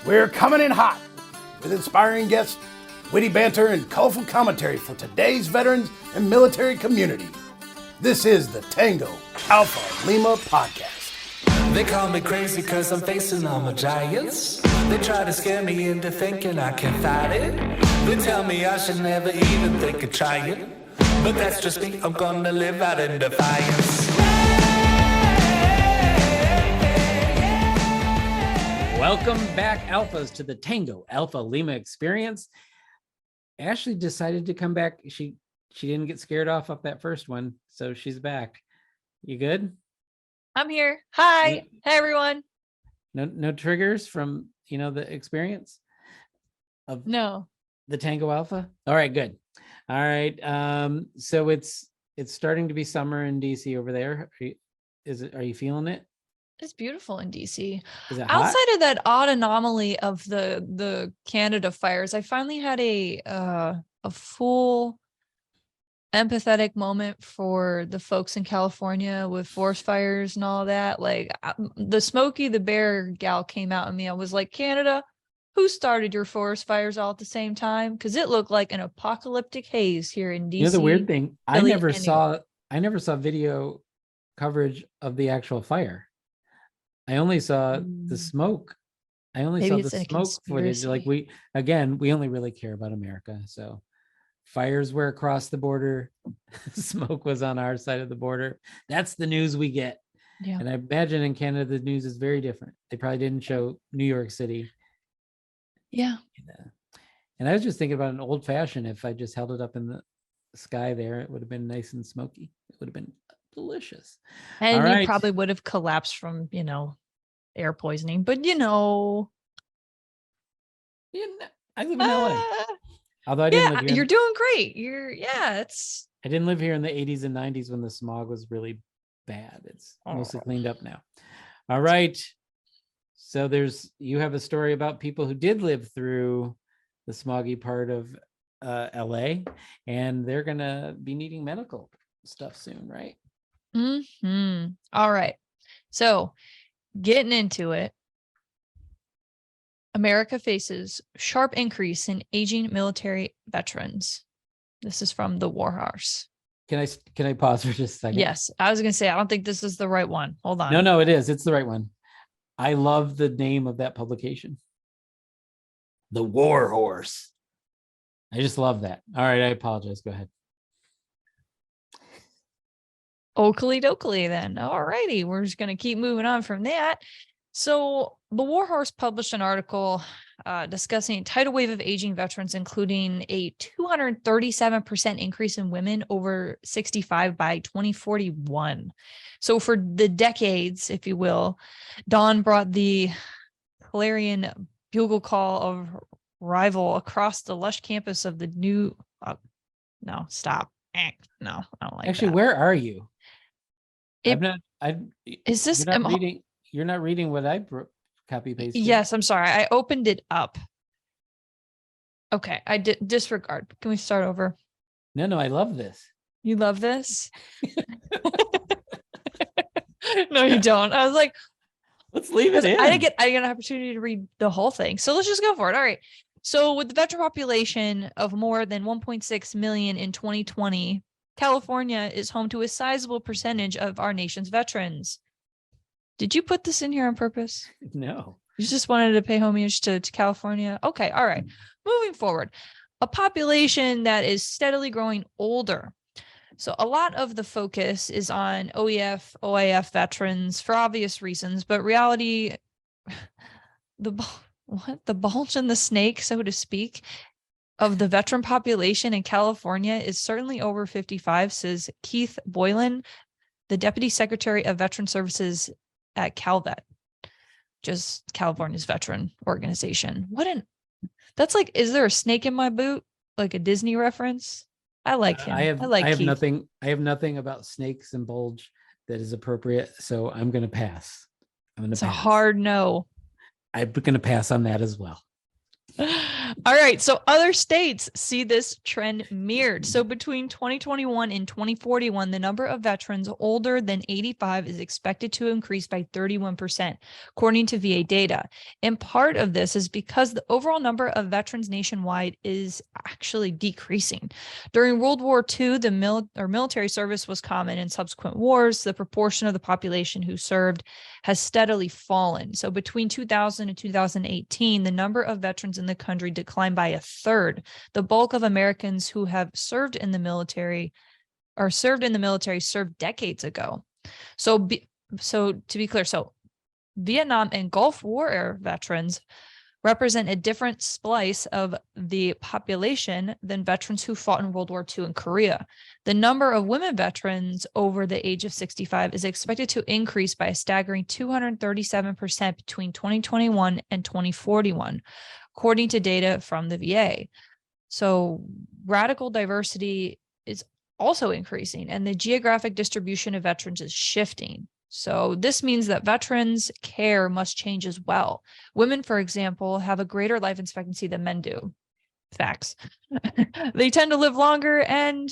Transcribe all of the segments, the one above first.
We're coming in hot with inspiring guests, witty banter, and colorful commentary for today's veterans and military community. This is the Tango Alpha Lima podcast. They call me crazy cause I'm facing all my giants. They try to scare me into thinking I can fight it. They tell me I should never even think of trying. But that's just me, I'm gonna live out in defiance. Welcome back, Alphas, to the Tango Alpha Lima experience. Ashley decided to come back. She didn't get scared off that first one, so she's back. You good? I'm here. Hi. Hey, everyone. No triggers from, the experience of No. the Tango Alpha? All right, good. All right. So it's starting to be summer in DC over there. Are you feeling it? It's beautiful in DC. Is it hot? Outside of that odd anomaly of the Canada fires, I finally had a full empathetic moment for the folks in California with forest fires and all that. Like the Smokey the Bear gal came out at me. I was like, Canada, who started your forest fires all at the same time? Because it looked like an apocalyptic haze here in DC. The weird thing, I Philly, never saw video coverage of the actual fire. I only saw the smoke. I only saw the smoke footage. Like we only really care about America. So fires were across the border. Smoke was on our side of the border. That's the news we get. Yeah. And I imagine in Canada, the news is very different. They probably didn't show New York City. Yeah. And I was just thinking about an old fashioned. If I just held it up in the sky there, it would have been nice and smoky. It would have been delicious. And you probably would have collapsed from, air poisoning, but I live in LA. Although I didn't live here. You're doing great. I didn't live here in the 80s and 90s when the smog was really bad. It's mostly cleaned up now. All right. So you have a story about people who did live through the smoggy part of LA, and they're gonna be needing medical stuff soon, right? All right. So getting into it, America faces sharp increase in aging military veterans. This is from the War Horse. Can I pause for just a second? Yes. I was going to say, I don't think this is the right one. Hold on. No, it is. It's the right one. I love the name of that publication. The War Horse. I just love that. All right. I apologize. Go ahead. Oakley dokley then. All righty. We're just going to keep moving on from that. So the War Horse published an article discussing a tidal wave of aging veterans, including a 237% increase in women over 65 by 2041. So for the decades, if you will, Dawn brought the clarion bugle call of rival across the lush campus of the new... no, stop. No, I don't like Actually, that. where are you? Is this... You're not reading what I copy pasted. Yes, I'm sorry. I opened it up. Okay, I did disregard. Can we start over? No, I love this. You love this? No, you don't. I was like, let's leave it in. I didn't get an opportunity to read the whole thing. So let's just go for it. All right. So with the veteran population of more than 1.6 million in 2020, California is home to a sizable percentage of our nation's veterans. Did you put this in here on purpose? No. You just wanted to pay homage to California? Okay, all right. Moving forward, a population that is steadily growing older. So a lot of the focus is on OEF, OIF veterans for obvious reasons, but reality, the bulge in the snake, so to speak, of the veteran population in California is certainly over 55, says Keith Boylan, the Deputy Secretary of Veteran Services at CalVet, just California's veteran organization. That's like, is there a snake in my boot? Like a Disney reference? I like him. I have nothing about snakes and bulge that is appropriate. So I'm going to pass. It's a hard no. I'm going to pass on that as well. All right. So other states see this trend mirrored. So between 2021 and 2041, the number of veterans older than 85 is expected to increase by 31%, according to VA data. And part of this is because the overall number of veterans nationwide is actually decreasing. During World War II, the military service was common. In subsequent wars, the proportion of the population who served has steadily fallen. So between 2000 and 2018, the number of veterans in the country declined by a third. The bulk of Americans who have served in the military served decades ago. So to be clear, so Vietnam and Gulf War era veterans represent a different slice of the population than veterans who fought in World War II in Korea. The number of women veterans over the age of 65 is expected to increase by a staggering 237% between 2021 and 2041, according to data from the VA. So radical diversity is also increasing, and the geographic distribution of veterans is shifting. So this means that veterans' care must change as well. Women, for example, have a greater life expectancy than men do. Facts. They tend to live longer, and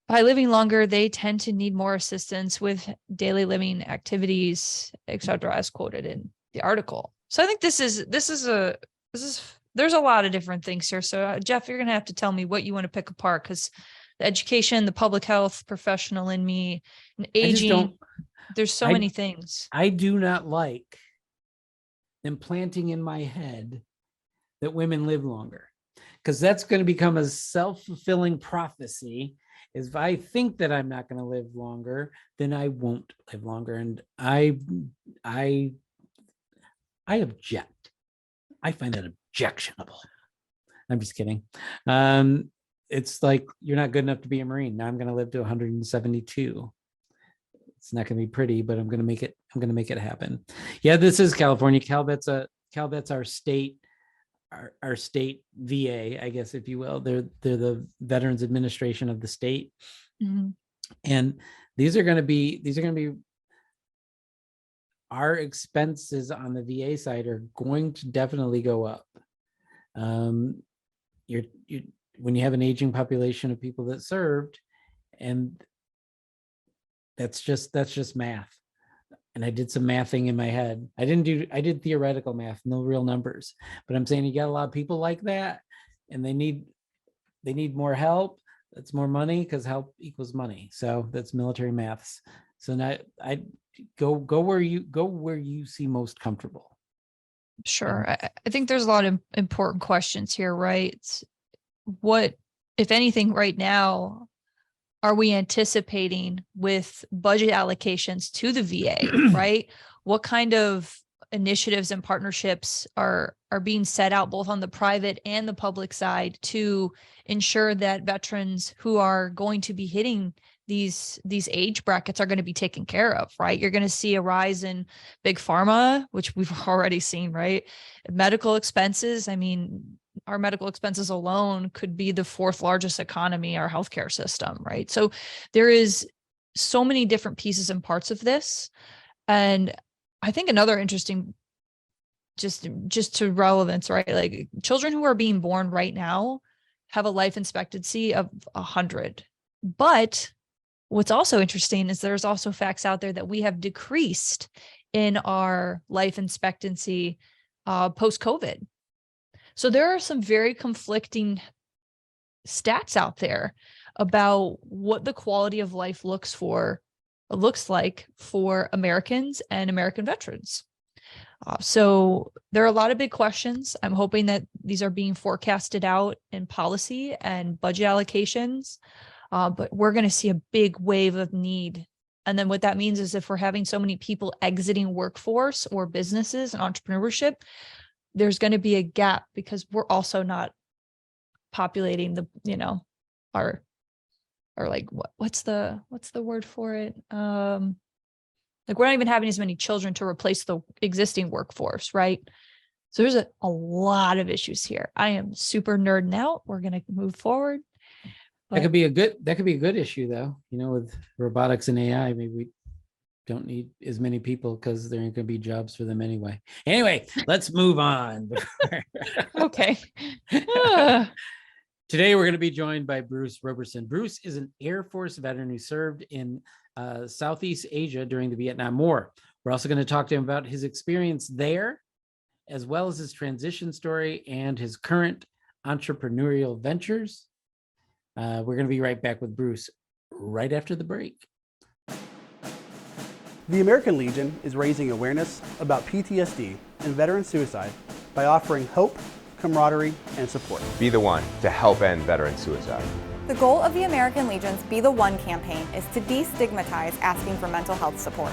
by living longer, they tend to need more assistance with daily living activities, etc., as quoted in the article. So I think there's a lot of different things here. So Jeff, you're gonna have to tell me what you want to pick apart, because the education, the public health professional in me, and aging. There's so many things. I do not like them planting in my head that women live longer, because that's going to become a self-fulfilling prophecy. If I think that I'm not going to live longer, then I won't live longer. And I object. I find that objectionable. I'm just kidding. It's like, you're not good enough to be a Marine. Now I'm going to live to 172. It's not going to be pretty, but I'm going to make it happen. Yeah, this is California. Calvet's our state, our state VA, I guess, if you will. They're the Veterans Administration of the state. Mm-hmm. And these are going to be our expenses on the VA side are going to definitely go up. When you have an aging population of people that served, and that's just math. And I did some mathing in my head. I did theoretical math, no real numbers, but I'm saying you got a lot of people like that, and they need more help. That's more money, because help equals money. So that's military maths. So now I go where you see most comfortable. Sure. I think there's a lot of important questions here, right? What, if anything, right now, are we anticipating with budget allocations to the VA, right? What kind of initiatives and partnerships are being set out both on the private and the public side to ensure that veterans who are going to be hitting these age brackets are going to be taken care of, right? You're going to see a rise in big pharma, which we've already seen, right? Medical expenses. I mean, our medical expenses alone could be the fourth largest economy, our healthcare system, right? So there is so many different pieces and parts of this. And I think another interesting, just to relevance, right? Like, children who are being born right now have a life expectancy of 100. But what's also interesting is there's also facts out there that we have decreased in our life expectancy post-COVID. So there are some very conflicting stats out there about what the quality of life looks like for Americans and American veterans. So there are a lot of big questions. I'm hoping that these are being forecasted out in policy and budget allocations, but we're going to see a big wave of need. And then what that means is, if we're having so many people exiting workforce or businesses and entrepreneurship, there's going to be a gap, because we're also not populating our like, what's the word for it? Like, we're not even having as many children to replace the existing workforce, right? So there's a lot of issues here. I am super nerding out. We're going to move forward. That could be a good issue, though, with robotics and AI. Maybe we don't need as many people because there ain't going to be jobs for them anyway. Anyway, let's move on. Okay. Ah, Today, we're going to be joined by Bruce Roberson. Bruce is an Air Force veteran who served in Southeast Asia during the Vietnam War. We're also going to talk to him about his experience there, as well as his transition story and his current entrepreneurial ventures. We're going to be right back with Bruce right after the break. The American Legion is raising awareness about PTSD and veteran suicide by offering hope, camaraderie, and support. Be the one to help end veteran suicide. The goal of the American Legion's Be the One campaign is to destigmatize asking for mental health support.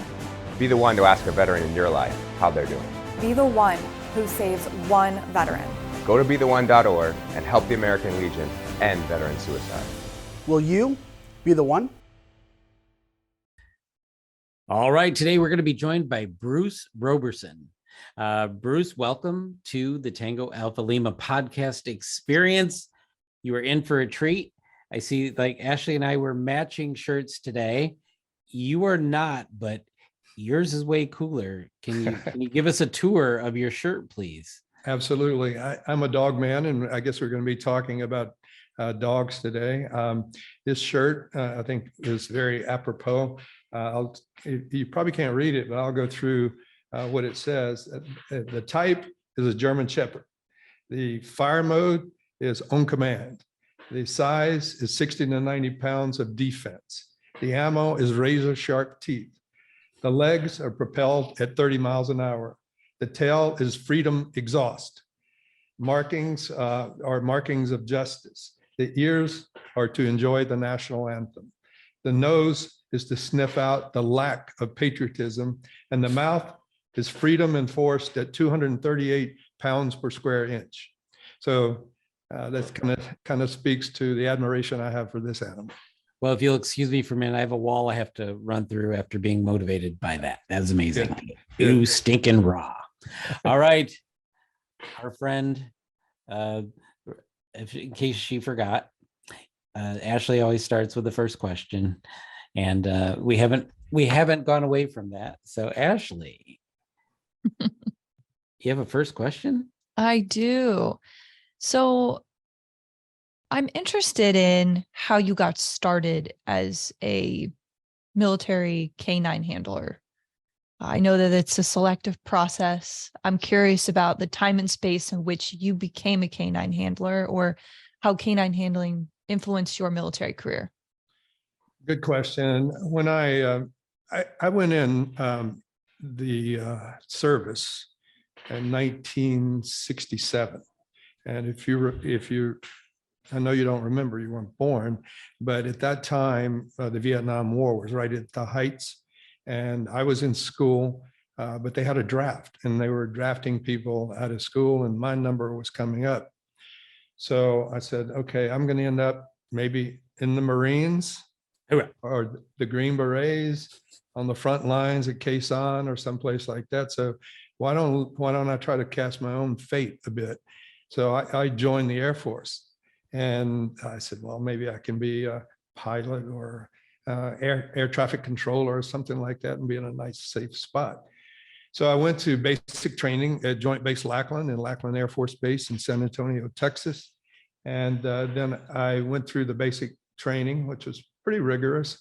Be the one to ask a veteran in your life how they're doing. Be the one who saves one veteran. Go to BeTheOne.org and help the American Legion end veteran suicide. Will you be the one? All right, today we're going to be joined by Bruce Roberson. Bruce, welcome to the Tango Alpha Lima podcast experience. You are in for a treat. I see like Ashley and I were matching shirts today. You are not, but yours is way cooler. Can you give us a tour of your shirt, please? Absolutely. I'm a dog man, and I guess we're going to be talking about dogs today. This shirt, I think, is very apropos. You probably can't read it, but I'll go through what it says. The type is a German Shepherd. The fire mode is on command. The size is 60 to 90 pounds of defense. The ammo is razor sharp teeth. The legs are propelled at 30 miles an hour. The tail is freedom exhaust. Markings are markings of justice. The ears are to enjoy the national anthem. The nose is to sniff out the lack of patriotism, and the mouth is freedom enforced at 238 pounds per square inch. So that's kind of speaks to the admiration I have for this animal. Well, if you'll excuse me for a minute, I have a wall I have to run through after being motivated by that. That's amazing. Good. You stinking raw. All right. Our friend, in case she forgot, Ashley always starts with the first question, and we haven't gone away from that. So Ashley, you have a first question? I do. So I'm interested in how you got started as a military canine handler. I know that it's a selective process. I'm curious about the time and space in which you became a canine handler, or how canine handling influenced your military career. Good question. When I went in the service in 1967, and if you I know you don't remember, you weren't born, but at that time, the Vietnam War was right at the heights, and I was in school, but they had a draft, and they were drafting people out of school, and my number was coming up. So I said, okay, I'm going to end up maybe in the Marines or the Green Berets on the front lines at Quai San or someplace like that. So why don't I try to cast my own fate a bit? So I joined the Air Force. And I said, well, maybe I can be a pilot or air traffic controller or something like that and be in a nice, safe spot. So I went to basic training at Joint Base Lackland and Lackland Air Force Base in San Antonio, Texas. And then I went through the basic training, which was pretty rigorous.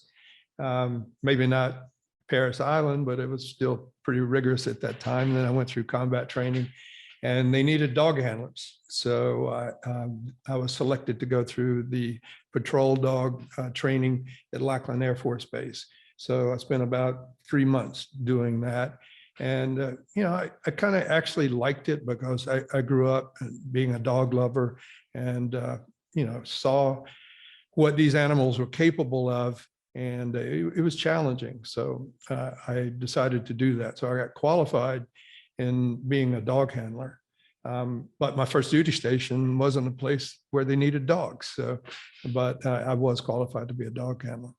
Maybe not Paris Island, but it was still pretty rigorous at that time. And then I went through combat training, and they needed dog handlers. So I was selected to go through the patrol dog training at Lackland Air Force Base. So I spent about 3 months doing that. And, I kind of actually liked it because I grew up being a dog lover and, saw what these animals were capable of. And it was challenging. So I decided to do that. So I got qualified in being a dog handler. But my first duty station wasn't a place where they needed dogs. So, but I was qualified to be a dog handler.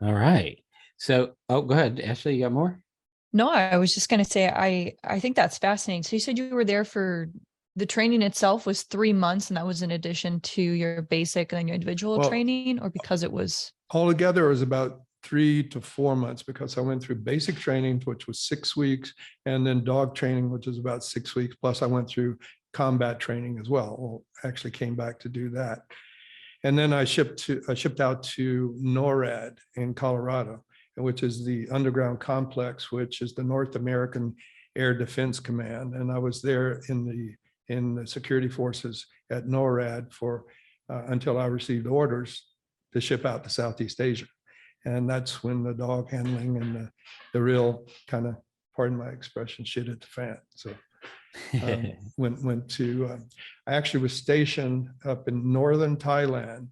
All right. So, go ahead, Ashley, you got more? No, I was just going to say, I think that's fascinating. So you said you were there for the training itself was 3 months, and that was in addition to your basic and then your individual training, or because it was? Altogether, it was about 3 to 4 months because I went through basic training, which was 6 weeks, and then dog training, which was about 6 weeks. Plus I went through combat training as well. Well, actually came back to do that. And then I shipped out to NORAD in Colorado, which is the underground complex, which is the North American Air Defense Command. And I was there in the security forces at NORAD for until I received orders to ship out to Southeast Asia. And that's when the dog handling and the real kind of, pardon my expression, shit hit the fan. So went to, I actually was stationed up in northern Thailand,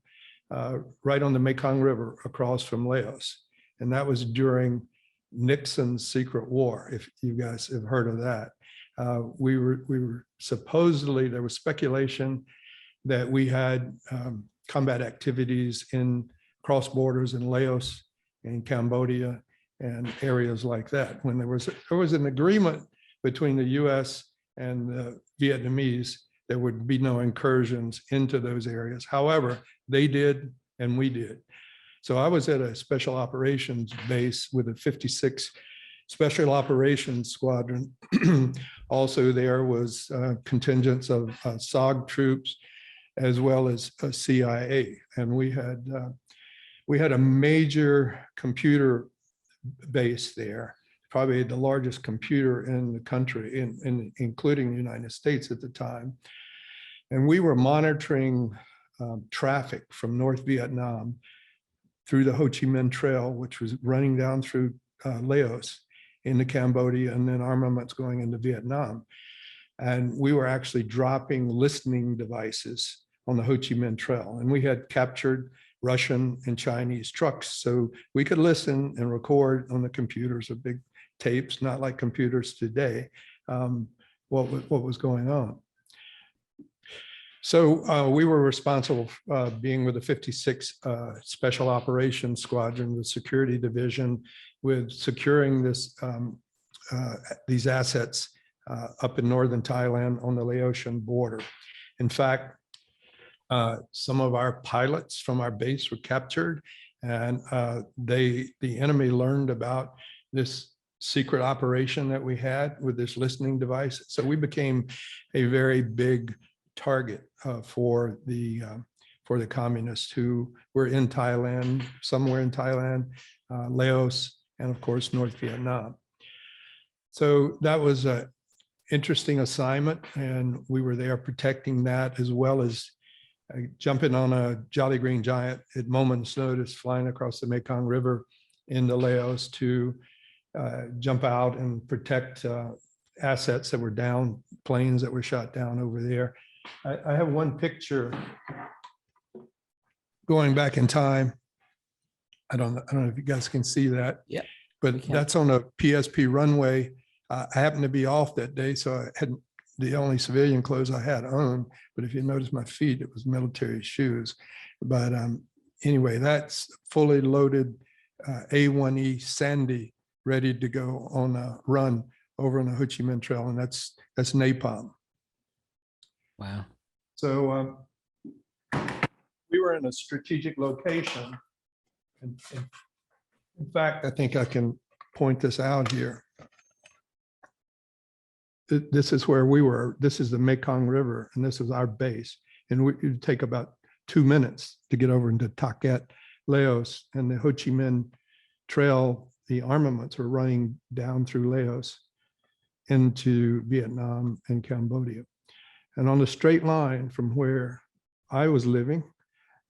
right on the Mekong River across from Laos. And that was during Nixon's secret war, if you guys have heard of that. We were supposedly, there was speculation that we had combat activities in cross borders in Laos and Cambodia and areas like that. When there was an agreement between the US and the Vietnamese, there would be no incursions into those areas. However, they did and we did. So I was at a special operations base with a 56 Special Operations Squadron. Also there was contingents of SOG troops as well as CIA. And we had a major computer base there, probably the largest computer in the country, including the United States at the time. And we were monitoring traffic from North Vietnam through the Ho Chi Minh Trail, which was running down through Laos into Cambodia, and then armaments going into Vietnam. And we were actually dropping listening devices on the Ho Chi Minh Trail. And we had captured Russian and Chinese trucks, so we could listen and record on the computers of big tapes, not like computers today, what was going on. So we were responsible being with the 56 Special Operations Squadron, the security division, with securing these assets up in northern Thailand on the Laotian border. In fact, some of our pilots from our base were captured, and the enemy learned about this secret operation that we had with this listening device. So we became a very big target for the communists who were in Thailand, somewhere in Thailand, Laos, and of course, North Vietnam. So that was an interesting assignment, and we were there protecting that, as well as jumping on a Jolly Green Giant at moment's notice, flying across the Mekong River into Laos to jump out and protect assets that were down, planes that were shot down over there. I have one picture going back in time. I don't know if you guys can see that. Yeah, but that's on a PSP runway. I happened to be off that day, so I had the only civilian clothes I had on. But if you notice my feet, it was military shoes. But anyway, that's fully loaded A1E Sandy, ready to go on a run over on the Ho Chi Minh Trail, and that's napalm. Wow. So we were in a strategic location. And in fact, I think I can point this out here. This is where we were. This is the Mekong River, and this is our base. And it would take about 2 minutes to get over into Taket, Laos, and the Ho Chi Minh Trail. The armaments were running down through Laos into Vietnam and Cambodia. And on the straight line from where I was living,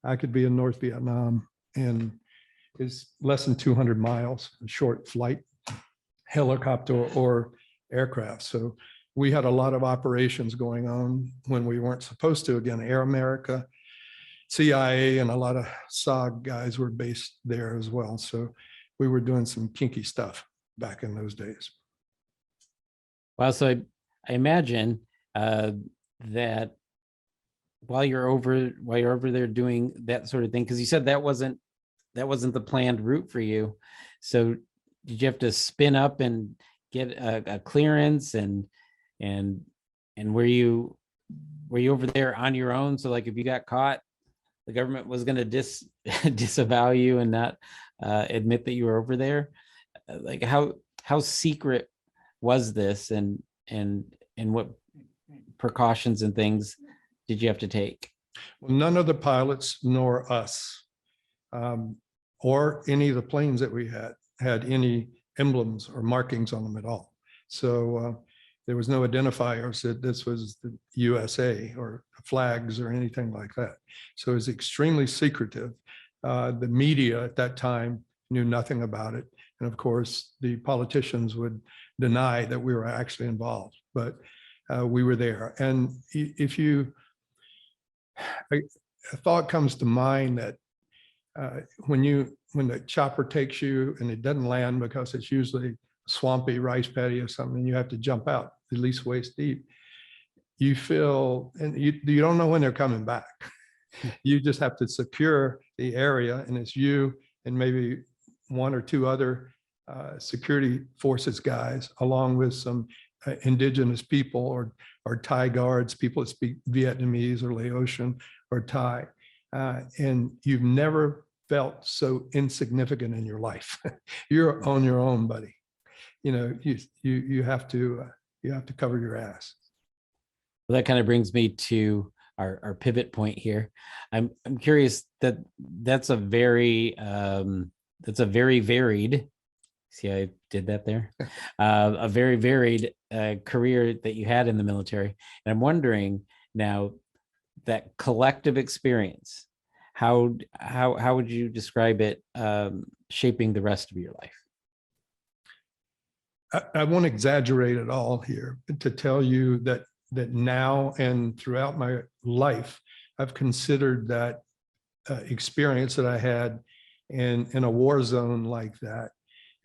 I could be in North Vietnam, and it's less than 200 miles, a short flight, helicopter or aircraft. So we had a lot of operations going on when we weren't supposed to. Again, Air America, CIA, and a lot of SOG guys were based there as well. So we were doing some kinky stuff back in those days. Wow. So I imagine that while you're over there doing that sort of thing, because you said that wasn't the planned route for you. So did you have to spin up and get a clearance, and were you over there on your own? So like if you got caught, the government was going to disavow you and not admit that you were over there. Like how secret was this, and what precautions and things did you have to take? Well, none of the pilots nor us, or any of the planes that we had any emblems or markings on them at all. So there was no identifiers that this was the USA or flags or anything like that. So it was extremely secretive. The media at that time knew nothing about it. And of course, the politicians would deny that we were actually involved, but we were there. And if you, a thought comes to mind that when the chopper takes you and it doesn't land because it's usually swampy rice paddy or something, and you have to jump out at least waist deep, you feel, and you don't know when they're coming back. You just have to secure the area, and it's you and maybe one or two other security forces guys, along with some indigenous people or Thai guards, people that speak Vietnamese or Laotian or Thai. And you've never felt so insignificant in your life. You're on your own, buddy. You know, you have to cover your ass. Well, that kind of brings me to our pivot point here. I'm curious that's a very varied. See, I did that there. A very varied career that you had in the military, and I'm wondering now, that collective experience, how would you describe it shaping the rest of your life? I won't exaggerate at all here to tell you that now and throughout my life, I've considered that experience that I had in a war zone like that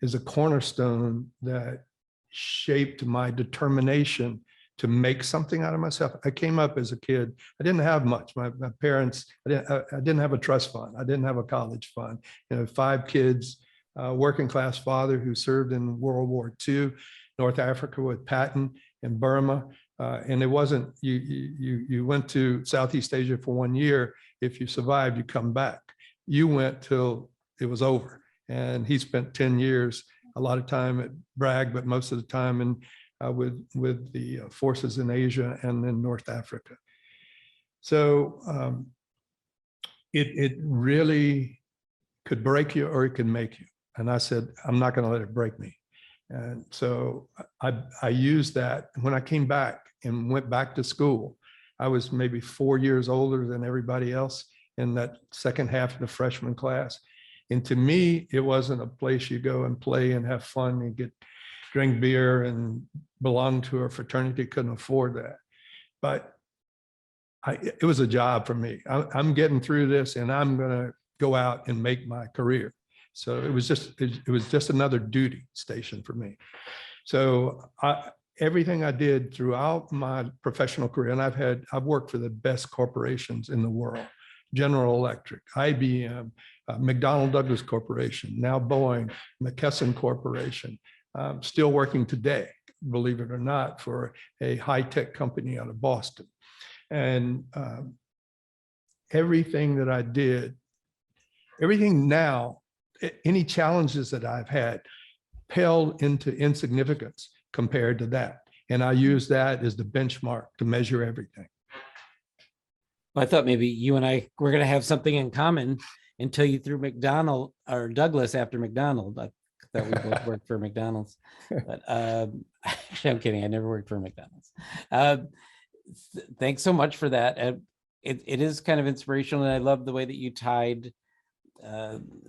is a cornerstone that shaped my determination to make something out of myself. I came up as a kid. I didn't have much. My parents, I didn't have a trust fund. I didn't have a college fund. You know, 5 kids, working class father who served in World War II, North Africa with Patton and Burma. And it wasn't, you went to Southeast Asia for 1 year. If you survived, you come back. You went till it was over. And he spent 10 years, a lot of time at Bragg, but most of the time in with the forces in Asia and then North Africa. So it really could break you or it could make you. And I said, I'm not going to let it break me. And so I used that. When I came back and went back to school, I was maybe 4 years older than everybody else in that second half of the freshman class. And to me, it wasn't a place you go and play and have fun and drink beer and belong to a fraternity. Couldn't afford that. But it was a job for me. I'm getting through this and I'm going to go out and make my career. So it was just another duty station for me. So everything I did throughout my professional career, and I've worked for the best corporations in the world: General Electric, IBM, McDonnell Douglas Corporation, now Boeing, McKesson Corporation. Still working today, believe it or not, for a high-tech company out of Boston. And everything that I did, everything now, any challenges that I've had paled into insignificance compared to that. And I use that as the benchmark to measure everything. Well, I thought maybe you and I were going to have something in common until you threw McDonald or Douglas after McDonald. I thought we both worked for McDonald's, but actually, I'm kidding. I never worked for McDonald's. Thanks so much for that. It is kind of inspirational, and I love the way that you tied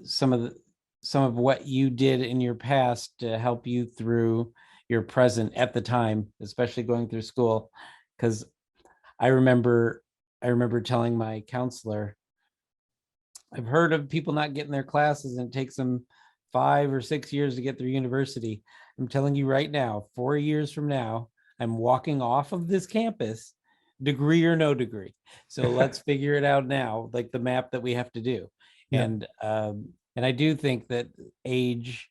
some of what you did in your past to help you through your present at the time, especially going through school. Because I remember telling my counselor, I've heard of people not getting their classes and it takes them 5 or 6 years to get through university. I'm telling you right now, 4 years from now, I'm walking off of this campus, degree or no degree. So let's figure it out now, like the map that we have to do. Yeah. And I do think that age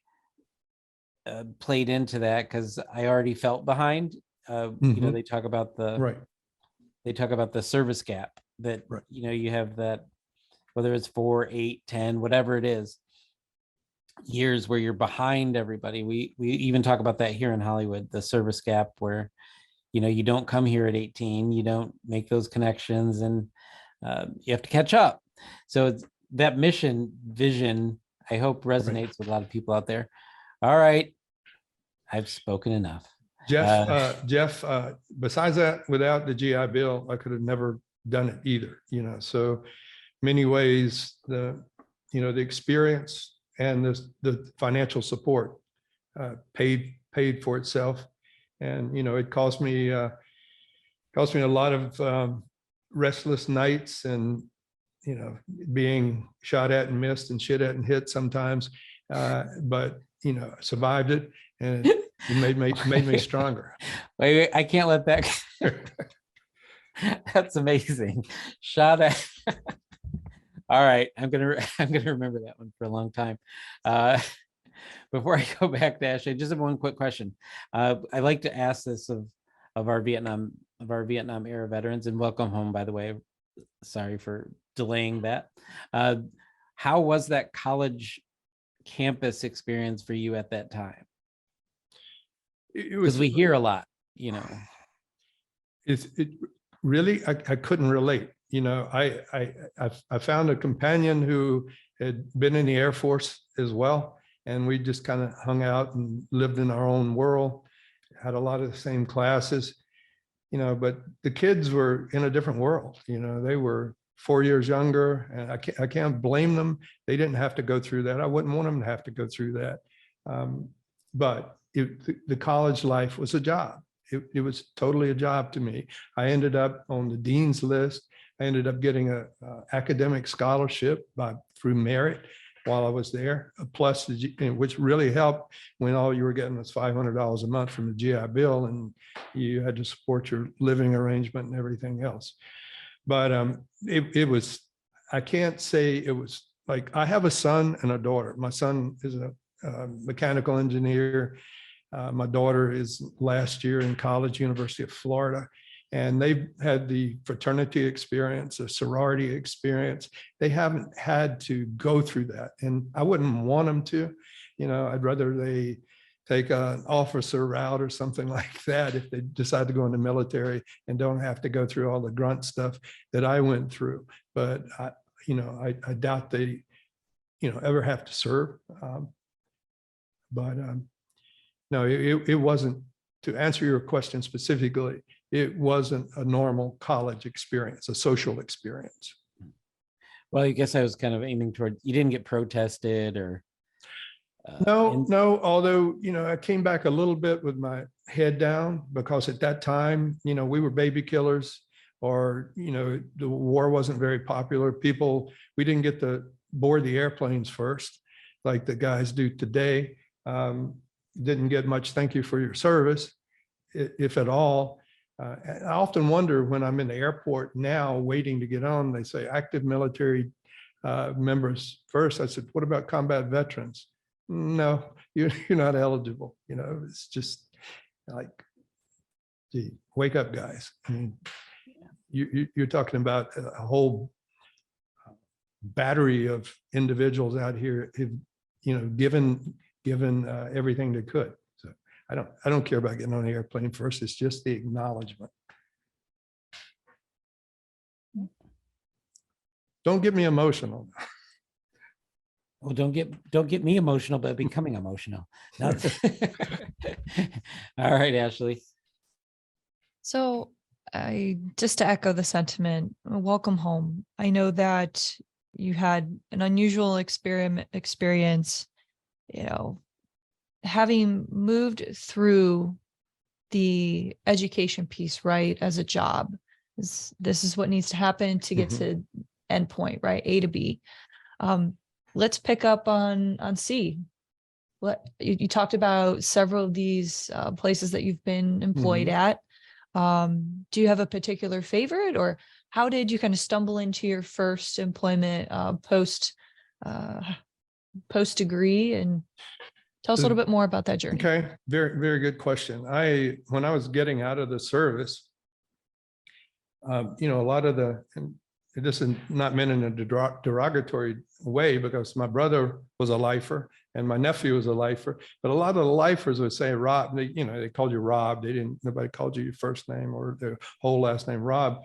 played into that, because I already felt behind. You know, they talk about the service gap that, you know, you have that, whether it's 4, 8, 10, whatever it is. years where you're behind everybody. We even talk about that here in Hollywood, the service gap, where you don't come here at 18, you don't make those connections, and you have to catch up. So it's that mission vision, I hope, resonates with a lot of people out there. All right, I've spoken enough. Jeff, besides that, without the GI Bill, I could have never done it either. So many ways, the experience and the financial support paid for itself. And, it cost me a lot of restless nights and, being shot at and missed and shit at and hit sometimes. But, I survived it, and it made me stronger. Wait, I can't let that. That's amazing. Shot at. All right, I'm gonna remember that one for a long time. Before I go back to Ashley, just have one quick question. I like to ask this of our Vietnam era veterans, and welcome home, by the way. Sorry for delaying that. How was that college campus experience for you at that time? Because we hear a lot, It really, I couldn't relate. I found a companion who had been in the Air Force as well. And we just kind of hung out and lived in our own world, had a lot of the same classes, but the kids were in a different world. They were 4 years younger, and I can't blame them. They didn't have to go through that. I wouldn't want them to have to go through that. But the college life was a job. It was totally a job to me. I ended up on the dean's list. I ended up getting a academic scholarship through merit while I was there, plus which really helped when all you were getting was $500 a month from the GI Bill, and you had to support your living arrangement and everything else. But it was, I can't say it was like, I have a son and a daughter. My son is a mechanical engineer. My daughter is last year in college, University of Florida. And they've had the fraternity experience, the sorority experience. They haven't had to go through that. And I wouldn't want them to. I'd rather they take an officer route or something like that if they decide to go in the military and don't have to go through all the grunt stuff that I went through. But I doubt they, ever have to serve. No, it wasn't, to answer your question specifically, it wasn't a normal college experience, a social experience. Well, I guess I was kind of aiming toward, you didn't get protested or. No, although, I came back a little bit with my head down, because at that time, we were baby killers, or, the war wasn't very popular. We didn't get to board the airplanes first, like the guys do today. Didn't get much thank you for your service, if at all. I often wonder when I'm in the airport now waiting to get on, they say active military members first. I said, what about combat veterans? No, you're not eligible. It's just like, gee, wake up, guys. I mean, you're talking about a whole battery of individuals out here who've, given everything they could. So I don't care about getting on the airplane first. It's just the acknowledgement. Don't get me emotional. Well, don't get me emotional, but becoming emotional. All right, Ashley. So just to echo the sentiment, welcome home. I know that you had an unusual experience, having moved through the education piece, right, as a job. This is what needs to happen to get to end point, right, A to B. Let's pick up on C. You talked about several of these places that you've been employed at. Do you have a particular favorite, or how did you kind of stumble into your first employment post degree, and tell us a little bit more about that journey? Okay, very, very good question. When I was getting out of the service, a lot of this is not meant in a derogatory way, because my brother was a lifer and my nephew was a lifer, but a lot of the lifers would say Rob, they called you Rob. Nobody called you your first name or their whole last name, Rob.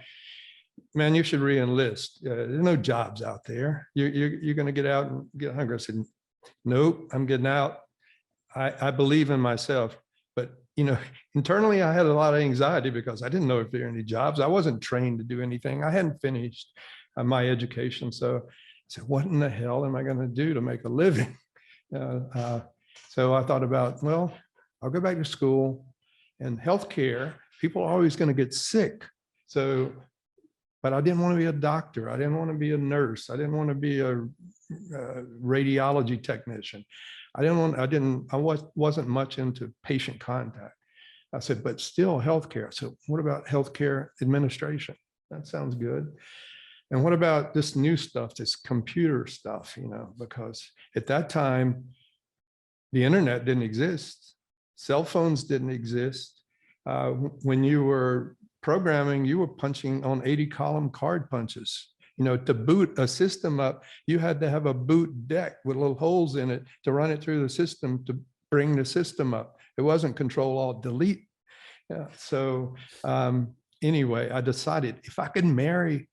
Man, you should re-enlist. There's no jobs out there. You're going to get out and get hungry. I said, nope, I'm getting out. I believe in myself. But, internally, I had a lot of anxiety because I didn't know if there were any jobs. I wasn't trained to do anything. I hadn't finished my education. So I said, what in the hell am I going to do to make a living? So I thought about, well, I'll go back to school, and healthcare, people are always going to get sick. But I didn't want to be a doctor. I didn't want to be a nurse. I didn't want to be a radiology technician. I wasn't much into patient contact. I said, but still healthcare. So what about healthcare administration? That sounds good. And what about this new stuff, this computer stuff, because at that time, the internet didn't exist. Cell phones didn't exist. When you were programming, you were punching on 80-column card punches. To boot a system up, you had to have a boot deck with little holes in it to run it through the system to bring the system up. It wasn't Control Alt Delete. Yeah. So anyway, I decided if I could marry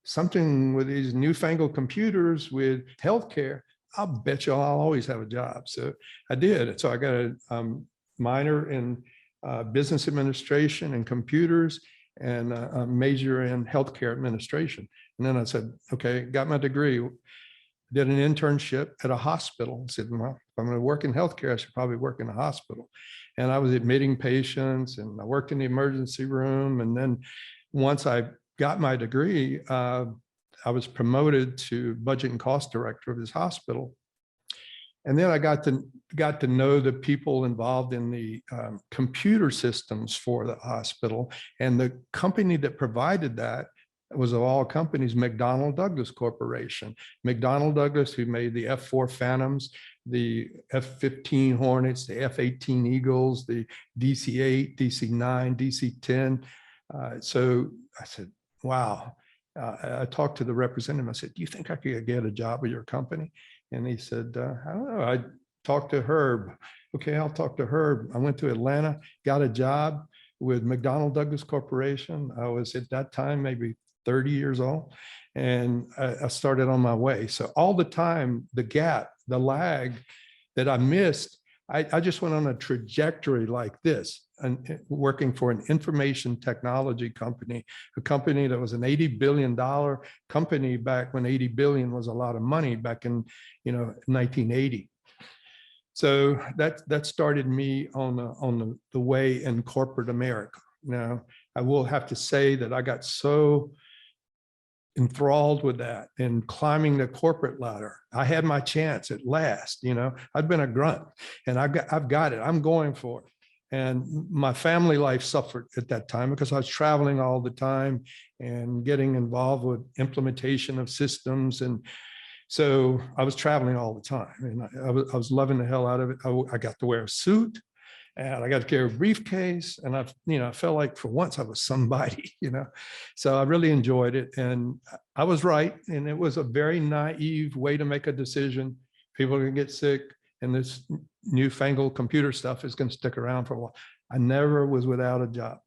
something with these newfangled computers with healthcare, I'll bet you I'll always have a job. So I did. So I got a minor in business administration and computers, and a major in healthcare administration. And then I said, okay, got my degree, did an internship at a hospital. I said, well, if I'm going to work in healthcare, I should probably work in a hospital. And I was admitting patients, and I worked in the emergency room. And then once I got my degree, I was promoted to budget and cost director of this hospital. And then I got to know the people involved in the computer systems for the hospital. And the company that provided that was, of all companies, McDonnell Douglas Corporation. McDonnell Douglas, who made the F-4 Phantoms, the F-15 Hornets, the F-18 Eagles, the DC-8, DC-9, DC-10. So I said, wow. I talked to the representative. I said, do you think I could get a job with your company? And he said, I don't know. I talked to Herb. Okay, I'll talk to Herb. I went to Atlanta, got a job with McDonnell Douglas Corporation. I was at that time maybe 30 years old, and I started on my way. So all the time, the gap, the lag that I missed, I just went on a trajectory like this, and working for an information technology company, a company that was an $80 billion company back when 80 billion was a lot of money back in 1980. So that started me on the way in corporate America. Now, I will have to say that I got so enthralled with that and climbing the corporate ladder. I had my chance at last. I'd been a grunt, and I've got it. I'm going for it. And my family life suffered at that time because I was traveling all the time and getting involved with implementation of systems. And so I was traveling all the time, and I was loving the hell out of it. I got to wear a suit, and I got to carry a briefcase, and I felt like for once I was somebody, So I really enjoyed it, and I was right. And it was a very naive way to make a decision. People are going to get sick, and this newfangled computer stuff is going to stick around for a while. I never was without a job.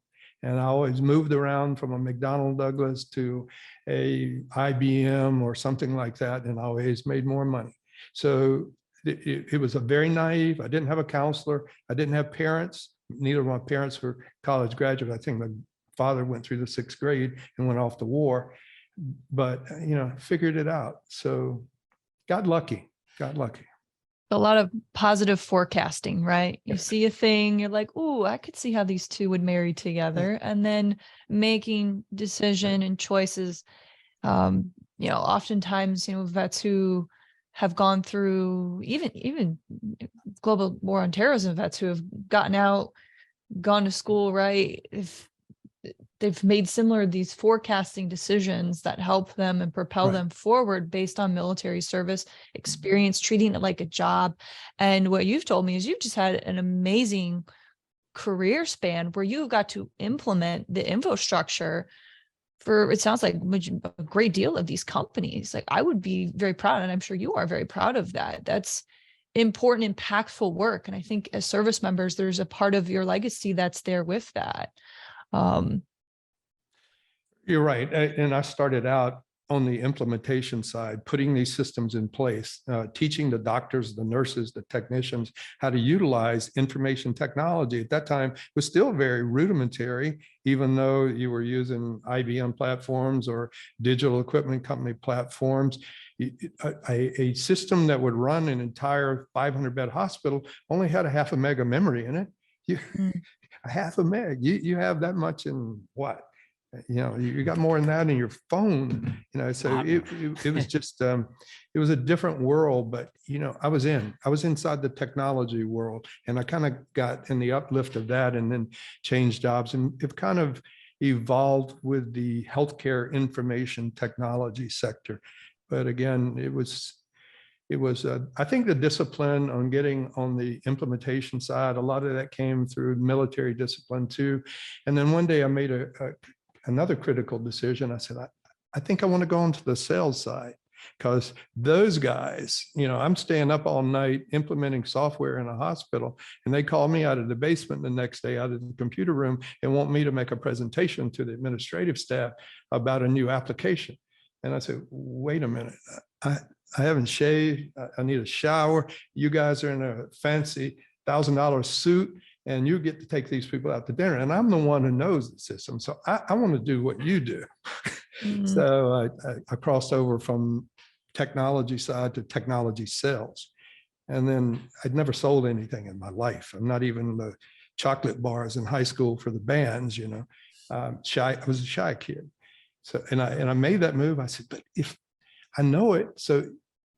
And I always moved around from a McDonnell Douglas to a IBM or something like that, and I always made more money. So it was a very naive. I didn't have a counselor. I didn't have parents. Neither of my parents were college graduates. I think my father went through the 6th grade and went off to war, but figured it out. So got lucky. A lot of positive forecasting, right? You see a thing, you're like, "Ooh, I could see how these two would marry together," and then making decision and choices. Oftentimes, vets who have gone through even global war on terrorism vets who have gotten out, gone to school, right? If they've made similar these forecasting decisions that help them and propel them forward based on military service experience, treating it like a job. And what you've told me is you've just had an amazing career span where you got to implement the infrastructure for, it sounds like a great deal of these companies. Like I would be very proud, and I'm sure you are very proud of that. That's important, impactful work. And I think as service members, there's a part of your legacy that's there with that. You're right. And I started out on the implementation side, putting these systems in place, teaching the doctors, the nurses, the technicians how to utilize information technology. At that time, it was still very rudimentary, even though you were using IBM platforms or digital equipment company platforms. A system that would run an entire 500-bed hospital only had a half a meg of memory in it. A half a meg. You have that much in what? You got more than that in your phone, so it was just, it was a different world, but, I was inside the technology world, and I kind of got in the uplift of that and then changed jobs, and it kind of evolved with the healthcare information technology sector. But again, it was, I think the discipline on getting on the implementation side, a lot of that came through military discipline too. And then one day I made another critical decision. I said, I think I want to go into the sales side, because those guys, I'm staying up all night implementing software in a hospital, and they call me out of the basement the next day, out of the computer room, and want me to make a presentation to the administrative staff about a new application. And I said, wait a minute, I haven't shaved. I need a shower. You guys are in a fancy $1,000 suit, and you get to take these people out to dinner. And I'm the one who knows the system. So I want to do what you do. So I crossed over from technology side to technology sales. And then I'd never sold anything in my life. I'm not even the chocolate bars in high school for the bands, shy. I was a shy kid. So, and I made that move. I said, but if I know it, so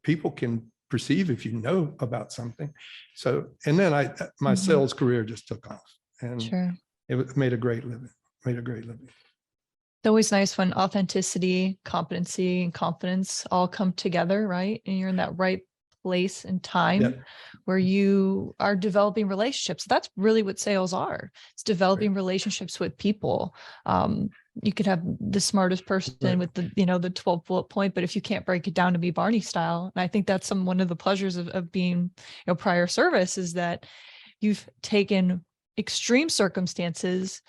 people can perceive if you know about something. So, and then my sales career just took off, and it made a great living, It's always nice when authenticity, competency, and confidence all come together, right? And you're in that right place and time where you are developing relationships. That's really what sales are. It's developing relationships with people. You could have the smartest person with the, the 12 bullet point, but if you can't break it down to be Barney style, and I think that's one of the pleasures of being, prior service, is that you've taken extreme circumstances,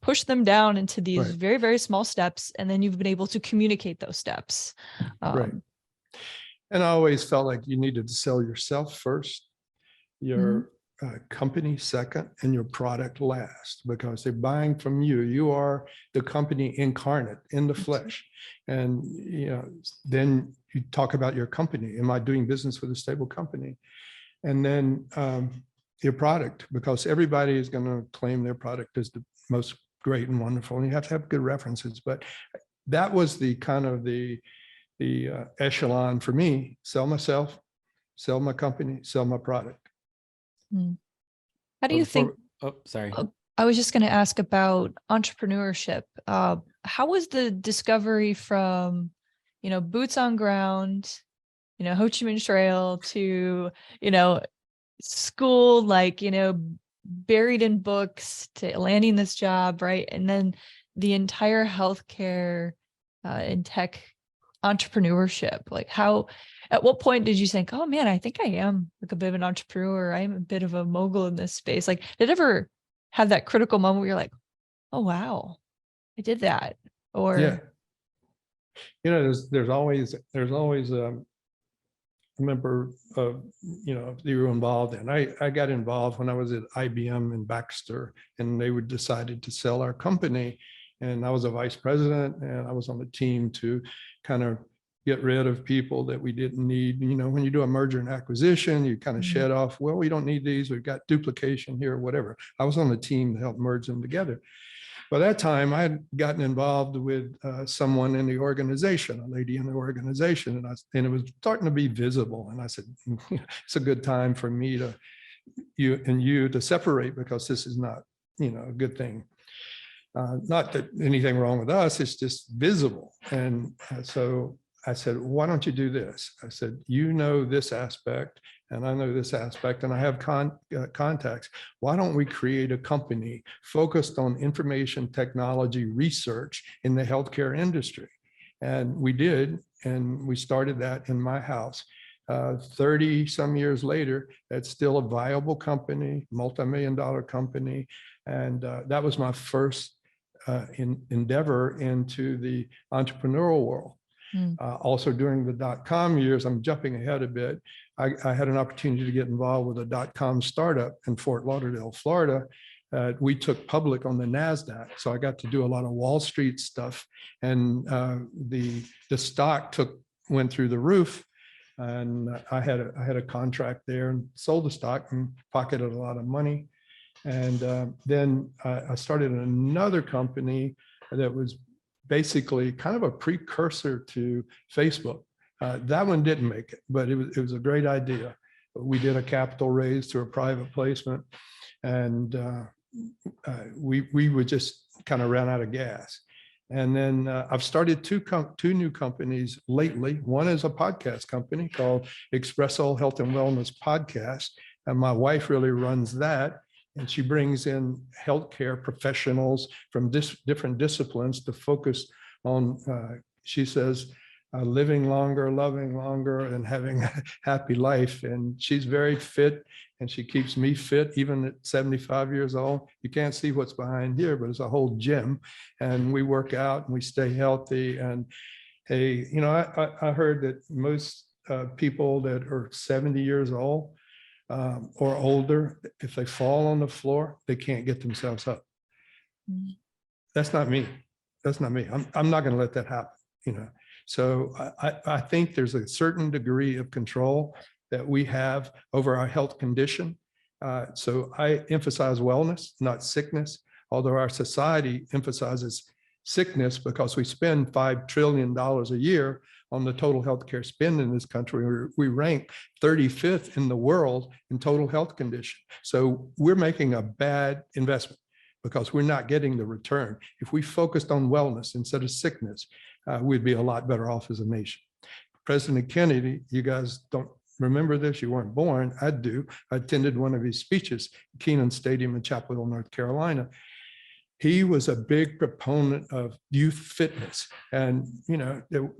push them down into these very, very small steps, and then you've been able to communicate those steps. And I always felt like you needed to sell yourself first, your company second, and your product last, because they're buying from you. You are the company incarnate in the flesh. And then you talk about your company. Am I doing business with a stable company? And then your product, because everybody is going to claim their product is the most great and wonderful, and you have to have good references. But that was the kind of the echelon for me: sell myself, sell my company, sell my product. How do you think? Sorry. I was just going to ask about entrepreneurship. How was the discovery from, boots on ground, Ho Chi Minh Trail to, school, buried in books, to landing this job, right? And then the entire healthcare and tech entrepreneurship. At what point did you think, oh man, I think I am a bit of an entrepreneur, I'm a bit of a mogul in this space? Did it ever have that critical moment where you're like, oh wow, I did that? Or there's always a member of you were involved in. I got involved when I was at IBM and Baxter, and they decided to sell our company, and I was a vice president, and I was on the team to kind of get rid of people that we didn't need. When you do a merger and acquisition, you kind of shed off, well, we don't need these, we've got duplication here, or whatever. I was on the team to help merge them together. By that time, I had gotten involved with someone in the organization, a lady in the organization, and it was starting to be visible. And I said, it's a good time for me to you to separate, because this is not, a good thing. Not that anything wrong with us, it's just visible. And so I said, why don't you do this? I said, this aspect, and I know this aspect, and I have contacts. Why don't we create a company focused on information technology research in the healthcare industry? And we did, and we started that in my house. 30 some years later, it's still a viable company, multi-million-dollar company. And that was my first endeavor into the entrepreneurial world. Also during the dot-com years, I'm jumping ahead a bit, I had an opportunity to get involved with a dot-com startup in Fort Lauderdale, Florida. We took public on the NASDAQ. So I got to do a lot of Wall Street stuff, and the stock went through the roof. And I had a contract there and sold the stock and pocketed a lot of money. And then I started another company that was basically kind of a precursor to Facebook. That one didn't make it, but it was a great idea. We did a capital raise through a private placement, and we would just kind of ran out of gas. And then I've started two new companies lately. One is a podcast company called Expresso Health and Wellness Podcast. And my wife really runs that. And she brings in healthcare professionals from different disciplines to focus on, she says, living longer, loving longer, and having a happy life. And she's very fit, and she keeps me fit even at 75 years old. You can't see what's behind here, but it's a whole gym, and we work out and we stay healthy. And hey, you know, I heard that most people that are 70 years old or older, if they fall on the floor, they can't get themselves up. That's not me. That's not me. I'm not going to let that happen, you know. So I think there's a certain degree of control that we have over our health condition. So I emphasize wellness, not sickness, although our society emphasizes sickness because we spend $5 trillion a year on the total healthcare spend in this country. We rank 35th in the world in total health condition. So we're making a bad investment because we're not getting the return. If we focused on wellness instead of sickness, we'd be a lot better off as a nation. President Kennedy, you guys don't remember this, you weren't born, I do. I attended one of his speeches, Keenan Stadium in Chapel Hill, North Carolina. He was a big proponent of youth fitness. And, you know, the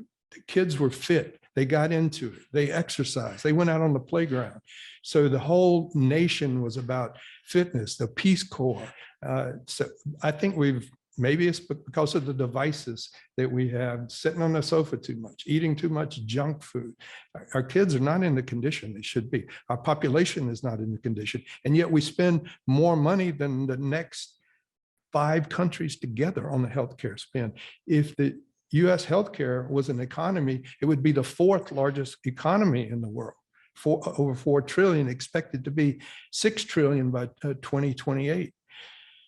kids were fit. They got into it. They exercised. They went out on the playground. So the whole nation was about fitness, the Peace Corps. So I think maybe it's because of the devices that we have, sitting on the sofa too much, eating too much junk food. Our kids are not in the condition they should be. Our population is not in the condition. And yet we spend more money than the next 5 countries together on the healthcare spend. If the US healthcare was an economy, it would be the 4th largest economy in the world. Over 4 trillion, expected to be 6 trillion by 2028.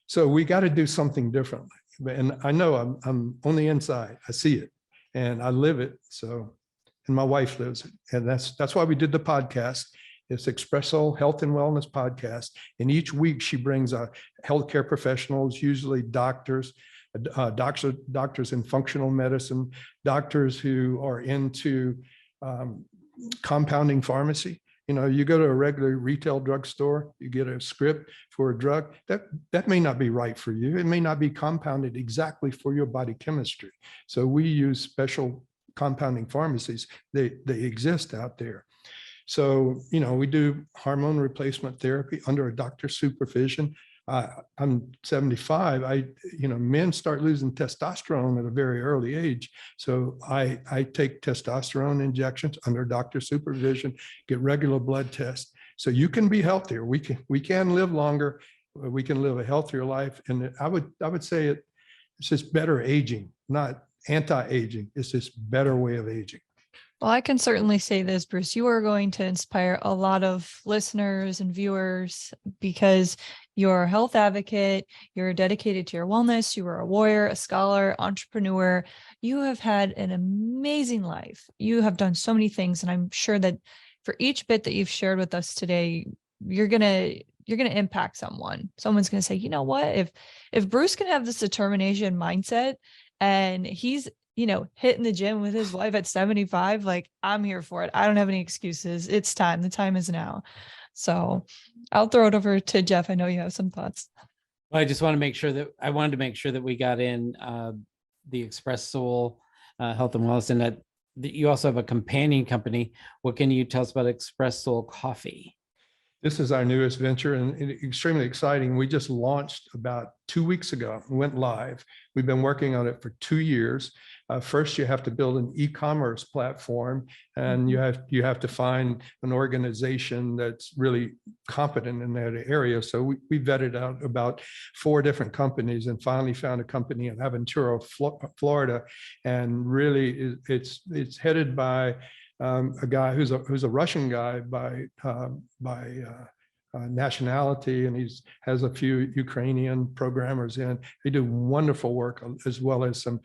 So we got to do something differently. And I know I'm on the inside. I see it and I live it. So, and my wife lives it. And that's why we did the podcast. It's Expresso Health and Wellness Podcast. And each week she brings healthcare professionals, usually doctors in functional medicine, doctors who are into compounding pharmacy. You know, you go to a regular retail drugstore, you get a script for a drug, that may not be right for you. It may not be compounded exactly for your body chemistry. So we use special compounding pharmacies. They exist out there. So, you know, we do hormone replacement therapy under a doctor's supervision. I'm 75. Men start losing testosterone at a very early age. So I take testosterone injections under doctor supervision, get regular blood tests. So you can be healthier. We can live longer. We can live a healthier life. And I would say it's just better aging, not anti-aging. It's just better way of aging. Well, I can certainly say this, Bruce, you are going to inspire a lot of listeners and viewers because you're a health advocate, you're dedicated to your wellness, you are a warrior, a scholar, entrepreneur. You have had an amazing life. You have done so many things. And I'm sure that for each bit that you've shared with us today, you're going to impact someone. Someone's going to say, you know what, if Bruce can have this determination mindset, and he's hitting the gym with his wife at 75, like I'm here for it. I don't have any excuses. It's time. The time is now. So I'll throw it over to Jeff. I know you have some thoughts. Well, I wanted to make sure that we got in the Express Soul Health and Wellness, and that you also have a companion company. What can you tell us about Express Soul Coffee? This is our newest venture and extremely exciting. We just launched about 2 weeks ago, went live. We've been working on it for 2 years. First, you have to build an e-commerce platform, and you have to find an organization that's really competent in that area. So we vetted out about 4 different companies and finally found a company in Aventura, Florida, and really it's headed by a guy who's a Russian guy by nationality, and has a few Ukrainian programmers in. They do wonderful work, as well as some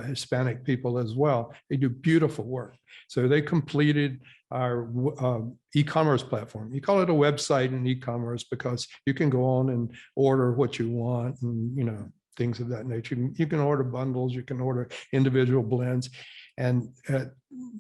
Hispanic people as well. They do beautiful work. So they completed our e-commerce platform. You call it a website in e-commerce because you can go on and order what you want, and things of that nature. You can order bundles, you can order individual blends. And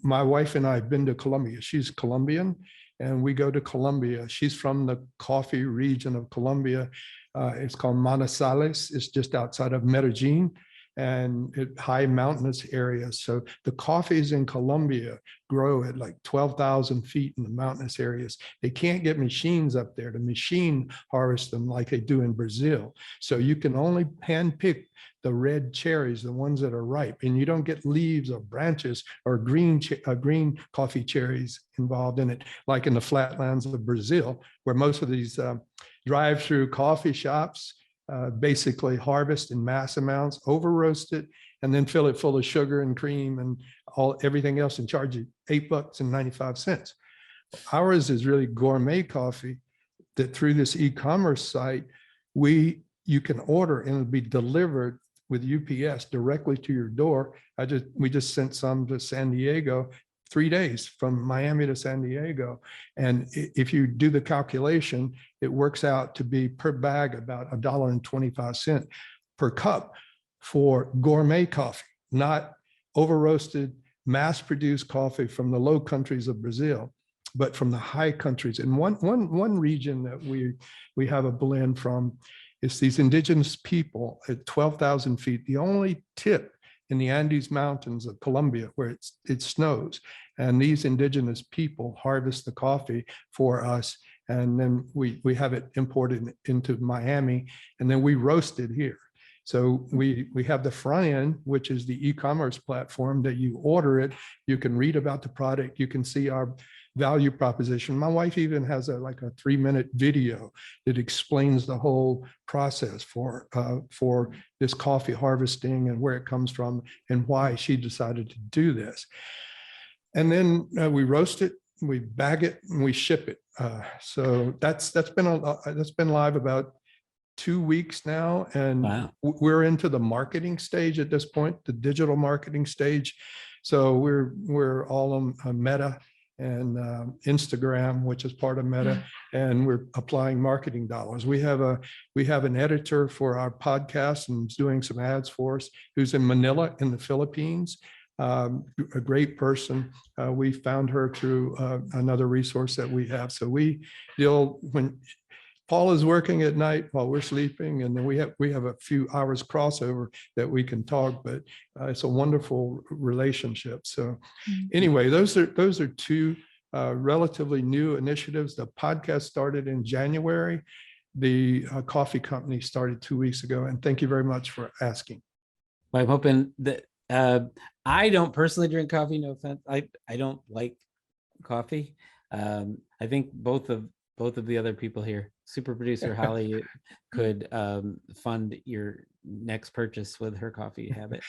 my wife and I have been to Colombia. She's Colombian, and we go to Colombia. She's from the coffee region of Colombia. It's called Manizales. It's just outside of Medellin, and high mountainous areas. So the coffees in Colombia grow at like 12,000 feet in the mountainous areas. They can't get machines up there to machine harvest them like they do in Brazil. So you can only handpick the red cherries, the ones that are ripe, and you don't get leaves or branches or green coffee cherries involved in it, like in the flatlands of Brazil, where most of these drive-through coffee shops basically harvest in mass amounts, over roast it, and then fill it full of sugar and cream and everything else, and charge you $8.95. Ours is really gourmet coffee that through this e-commerce site, you can order and it'll be delivered with UPS directly to your door. We just sent some to San Diego, 3 days from Miami to San Diego. And if you do the calculation, it works out to be per bag about $1.25 per cup for gourmet coffee, not over roasted, mass produced coffee from the low countries of Brazil, but from the high countries. And one region that we have a blend from is these indigenous people at 12,000 feet, the only tip in the Andes Mountains of Colombia where it snows. And these indigenous people harvest the coffee for us. And then we have it imported into Miami, and then we roast it here. So we have the front end, which is the e-commerce platform that you order it. You can read about the product. You can see our value proposition. My wife even has a 3-minute video that explains the whole process for this coffee harvesting and where it comes from and why she decided to do this. And then we roast it, we bag it, and we ship it. So that's been live about 2 weeks now, and wow. We're into the marketing stage at this point, the digital marketing stage. So we're all on Meta and Instagram, which is part of Meta, and we're applying marketing dollars. We have an editor for our podcast and is doing some ads for us, who's in Manila in the Philippines. A great person. We found her through another resource that we have. So we deal when Paul is working at night while we're sleeping, and then we have a few hours crossover that we can talk, but it's a wonderful relationship. So anyway, those are two relatively new initiatives. The podcast started in January. The coffee company started 2 weeks ago, and thank you very much for asking. Well, I'm hoping that I don't personally drink coffee, no offense. I don't like coffee. I think both of the other people here, super producer Holly, could fund your next purchase with her coffee habit.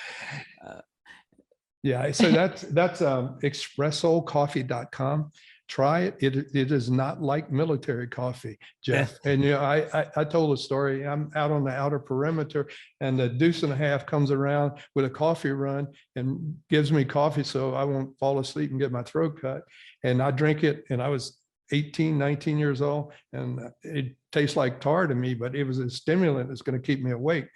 Yeah, so that's expressocoffee.com. Try it. It is not like military coffee, Jeff. And I told a story. I'm out on the outer perimeter, and the deuce and a half comes around with a coffee run and gives me coffee so I won't fall asleep and get my throat cut. And I drink it, and I was 18, 19 years old, and it tastes like tar to me, but it was a stimulant that's going to keep me awake.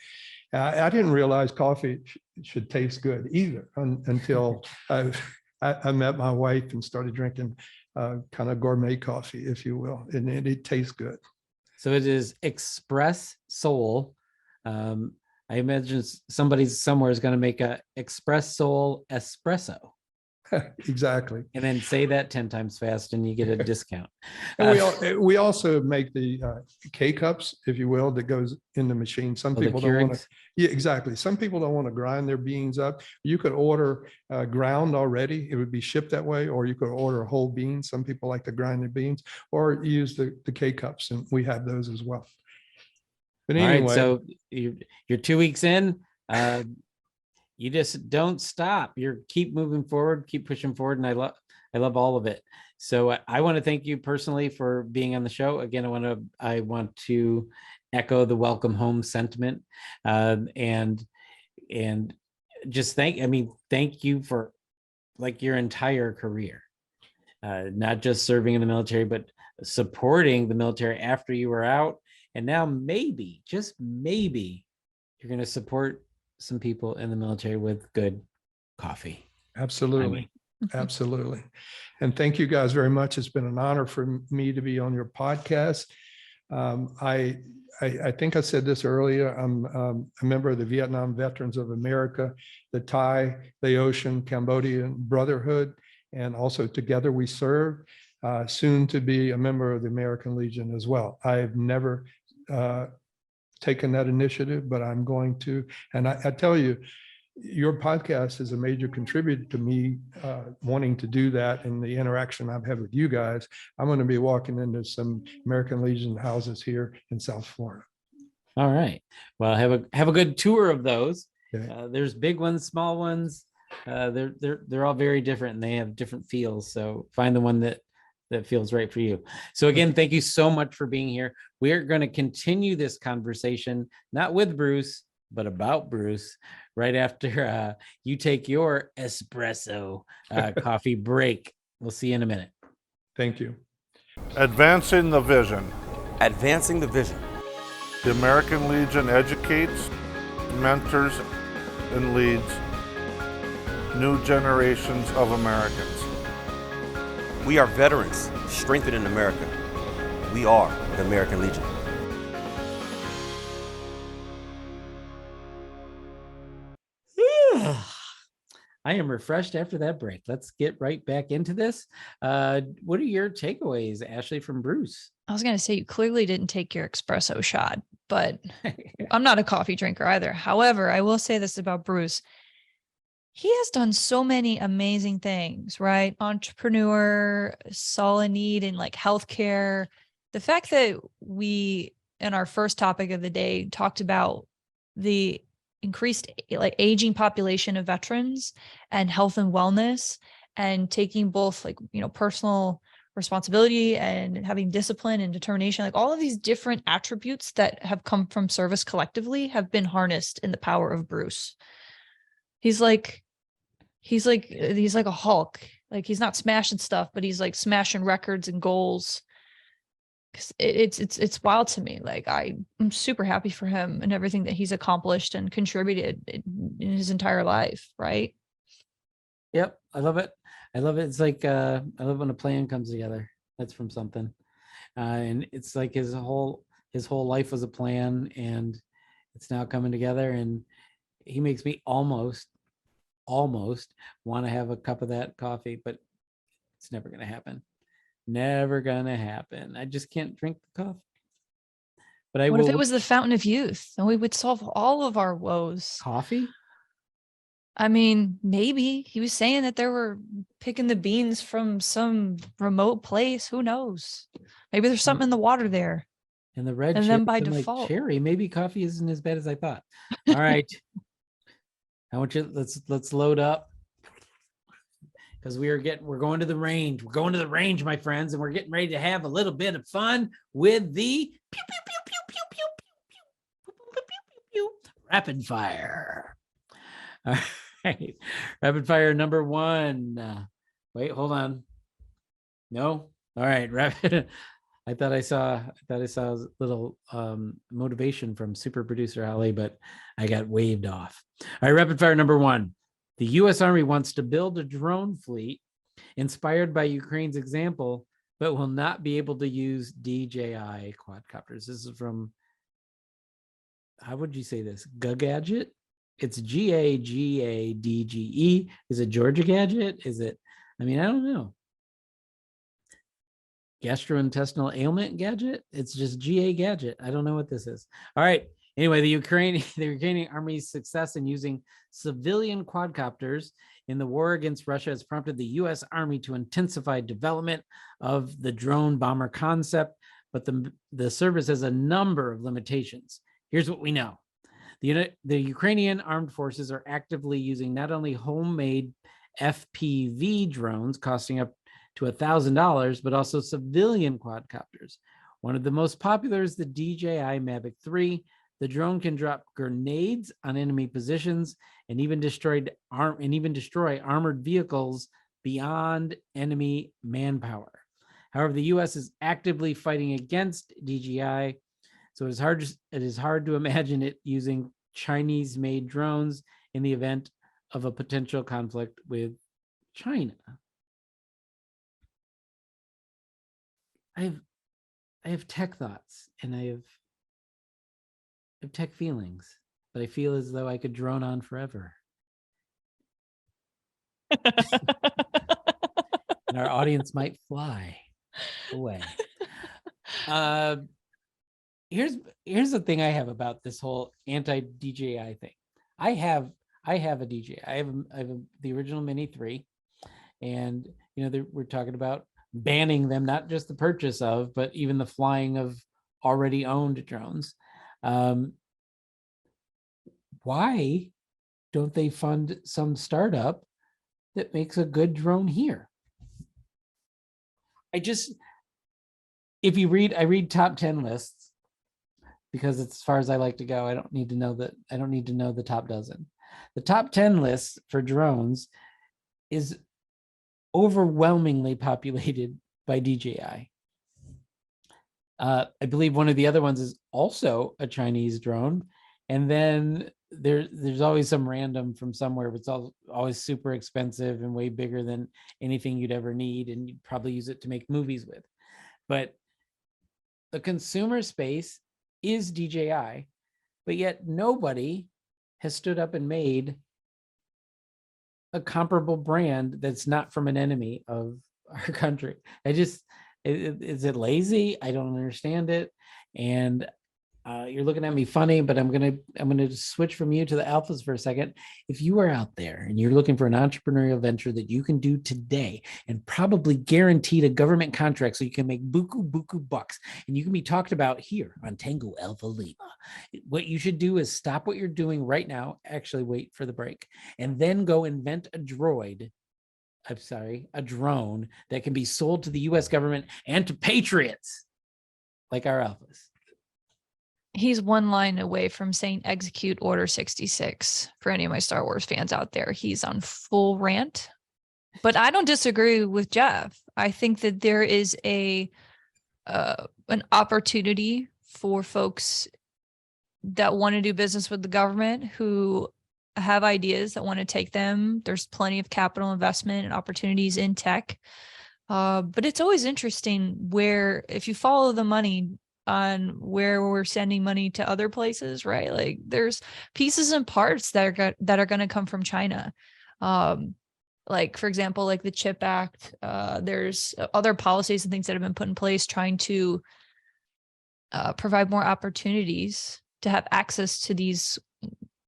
I didn't realize coffee should taste good either until I met my wife and started drinking kind of gourmet coffee, if you will, and it tastes good. So it is Express Soul. I imagine somebody somewhere is going to make a Express Soul espresso. Exactly. And then say that 10 times fast and you get a discount. And we also make the K-cups, if you will, that goes in the machine. Some people don't want to. Yeah, exactly. Some people don't want to grind their beans up. You could order ground already. It would be shipped that way, or you could order whole beans. Some people like to grind their beans, or use the K-cups, and we have those as well. But anyway. All right, so you're 2 weeks in. You just don't stop. You keep moving forward, keep pushing forward, and I love all of it. So I want to thank you personally for being on the show. Again, I want to echo the welcome home sentiment, and just thank you for like your entire career, not just serving in the military, but supporting the military after you were out, and now maybe, just maybe, you're going to support some people in the military with good coffee. Absolutely. Absolutely. And thank you guys very much. It's been an honor for me to be on your podcast. I think I said this earlier. I'm a member of the Vietnam Veterans of America, the Thai, Laotian, Cambodian Brotherhood, and also Together We Serve, soon to be a member of the American Legion as well. I've never taken that initiative, but I'm going to. And I tell you, your podcast is a major contributor to me wanting to do that, and the interaction I've had with you guys. I'm going to be walking into some American Legion houses here in South Florida. All right. Well, have a good tour of those. Okay. There's big ones, small ones. They're all very different, and they have different feels. So find the one that feels right for you. So again, thank you so much for being here. We're going to continue this conversation, not with Bruce, but about Bruce, right after you take your espresso coffee break. We'll see you in a minute. Thank you. Advancing the vision. Advancing the vision. The American Legion educates, mentors, and leads new generations of Americans. We are veterans strengthening America. We are the American Legion. I am refreshed after that break. Let's get right back into this. What are your takeaways, Ashley, from Bruce? I was going to say, you clearly didn't take your espresso shot, but I'm not a coffee drinker either. However, I will say this about Bruce. He has done so many amazing things, right? Entrepreneur, saw a need in like healthcare. The fact that we, in our first topic of the day, talked about the increased like aging population of veterans and health and wellness, and taking both like, personal responsibility and having discipline and determination, like all of these different attributes that have come from service collectively have been harnessed in the power of Bruce. He's like a Hulk. Like, he's not smashing stuff, but he's like smashing records and goals. It's wild to me. Like, I'm super happy for him and everything that he's accomplished and contributed in his entire life. Right. Yep. I love it. It's like, I love when a plan comes together. That's from something. And it's like his whole life was a plan, and it's now coming together, and he makes me almost want to have a cup of that coffee, but it's never going to happen. Never going to happen. I just can't drink the coffee. But what if it was the fountain of youth, and we would solve all of our woes? Coffee? I mean, maybe he was saying that they were picking the beans from some remote place. Who knows? Maybe there's something in the water there. And the red, and then by default, like cherry. Maybe coffee isn't as bad as I thought. All right. I want you, let's load up, because we're going to the range. We're going to the range, my friends, and we're getting ready to have a little bit of fun with the pew, pew, pew, pew, pew, pew, pew, pew, pew, pew, pew, rapid fire. All right, rapid fire number one. Wait, hold on. No. All right, rapid. I thought I saw a little motivation from super producer Ali, but I got waved off. All right, rapid fire number 1. The U.S. Army wants to build a drone fleet inspired by Ukraine's example, but will not be able to use DJI quadcopters. This is from, how would you say this? Gadget? It's Gagadge. Is it Georgia Gadget? Is it, I don't know. Gastrointestinal ailment gadget? It's just GA Gadget. I don't know what this is. All right. Anyway, the Ukrainian army's success in using civilian quadcopters in the war against Russia has prompted the U.S. Army to intensify development of the drone bomber concept, but the service has a number of limitations. Here's what we know. The Ukrainian armed forces are actively using not only homemade FPV drones costing up to $1,000, but also civilian quadcopters. One of the most popular is the DJI Mavic 3. The drone can drop grenades on enemy positions and even destroy armored vehicles beyond enemy manpower. However, the U.S. is actively fighting against DJI, so it is hard to imagine it using Chinese-made drones in the event of a potential conflict with China. I have tech thoughts and I have tech feelings, but I feel as though I could drone on forever. And our audience might fly away. Here's the thing I have about this whole anti-DJI thing. I have a DJI. I have the original Mini 3, and we're talking about banning them, not just the purchase of, but even the flying of already owned drones. Why don't they fund some startup that makes a good drone here? I read top 10 lists because it's as far as I like to go. I don't need to know the top dozen. The top 10 list for drones is overwhelmingly populated by DJI. I believe one of the other ones is also a Chinese drone. And then there's always some random from somewhere, but it's always super expensive and way bigger than anything you'd ever need. And you'd probably use it to make movies with. But the consumer space is DJI, but yet nobody has stood up and made a comparable brand that's not from an enemy of our country. Is it lazy? I don't understand it. And you're looking at me funny, but I'm gonna switch from you to the alphas for a second. If you are out there and you're looking for an entrepreneurial venture that you can do today and probably guaranteed a government contract so you can make buku bucks and you can be talked about here on Tango Alpha Lima, what you should do is stop what you're doing right now, actually wait for the break, and then go invent a drone that can be sold to the US government and to patriots like our alphas. He's one line away from saying execute Order 66 for any of my Star Wars fans out there. He's on full rant, but I don't disagree with Jeff. I think that there is an opportunity for folks that want to do business with the government who have ideas that want to take them. There's plenty of capital investment and opportunities in tech. But it's always interesting where, if you follow the money on where we're sending money to other places, right? Like there's pieces and parts that are going to come from China. Like, for example, like the CHIP Act, there's other policies and things that have been put in place trying to provide more opportunities to have access to these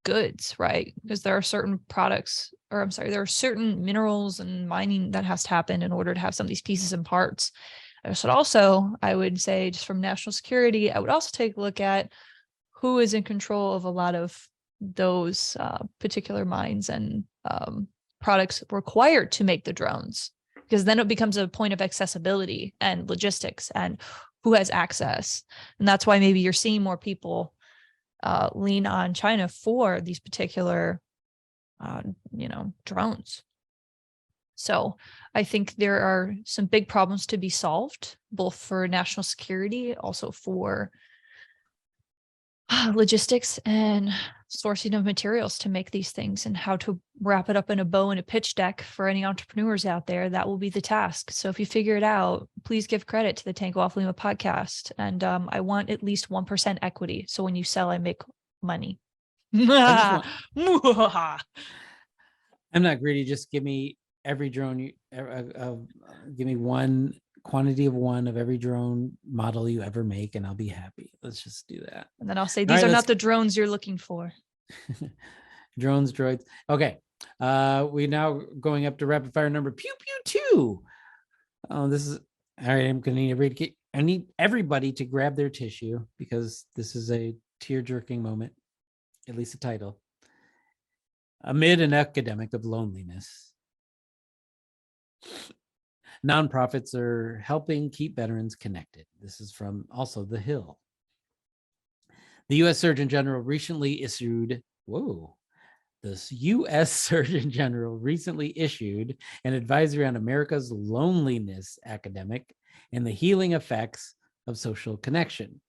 goods, right? Because there are certain there are certain minerals and mining that has to happen in order to have some of these pieces and parts. So also, I would say, just from national security, I would also take a look at who is in control of a lot of those particular mines and products required to make the drones, because then it becomes a point of accessibility and logistics and who has access. And that's why maybe you're seeing more people lean on China for these particular, drones. So I think there are some big problems to be solved both for national security, also for logistics and sourcing of materials to make these things, and how to wrap it up in a bow and a pitch deck for any entrepreneurs out there. That will be the task. So if you figure it out, please give credit to the Tango Off Lima podcast. And I want at least 1% equity. So when you sell, I make money. I'm not greedy. Just give me every drone. Give me one quantity of one of every drone model you ever make, and I'll be happy. Let's just do that. And then I'll say, these are not the drones you're looking for. Drones, droids. Okay. We're now going up to rapid fire number pew pew 2. Oh, this is all right. I need everybody to grab their tissue because this is a tear-jerking moment, at least the title. Amid an epidemic of loneliness, nonprofits are helping keep veterans connected. This is from also The Hill. The U.S. Surgeon General recently issued, an advisory on America's loneliness epidemic and the healing effects of social connection.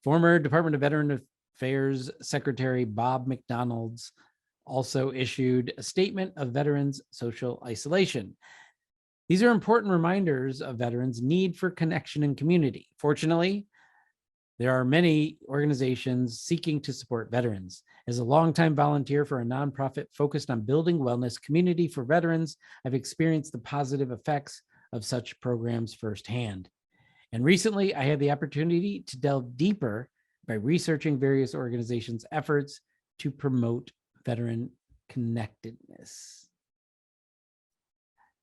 Former Department of Veteran Affairs Secretary Bob McDonald's also issued a statement of veterans' social isolation. These are important reminders of veterans' need for connection and community. Fortunately, there are many organizations seeking to support veterans. As a longtime volunteer for a nonprofit focused on building wellness community for veterans, I've experienced the positive effects of such programs firsthand. And recently, I had the opportunity to delve deeper by researching various organizations' efforts to promote veteran connectedness.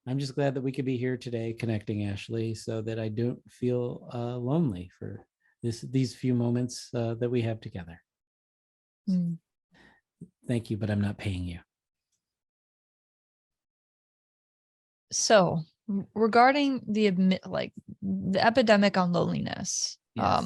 I'm just glad that we could be here today connecting, Ashley, so that I don't feel lonely for these few moments that we have together. Thank you, but I'm not paying you. So regarding the epidemic on loneliness, Yes.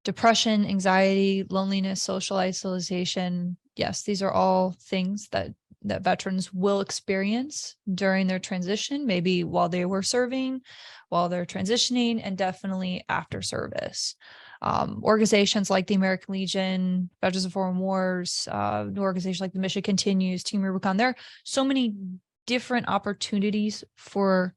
Depression, anxiety, loneliness, social isolation. Yes, these are all things that veterans will experience during their transition, maybe while they were serving, while they're transitioning, and definitely after service. Organizations like the American Legion, Veterans of Foreign Wars, new organizations like the Mission Continues, Team Rubicon, there are so many different opportunities for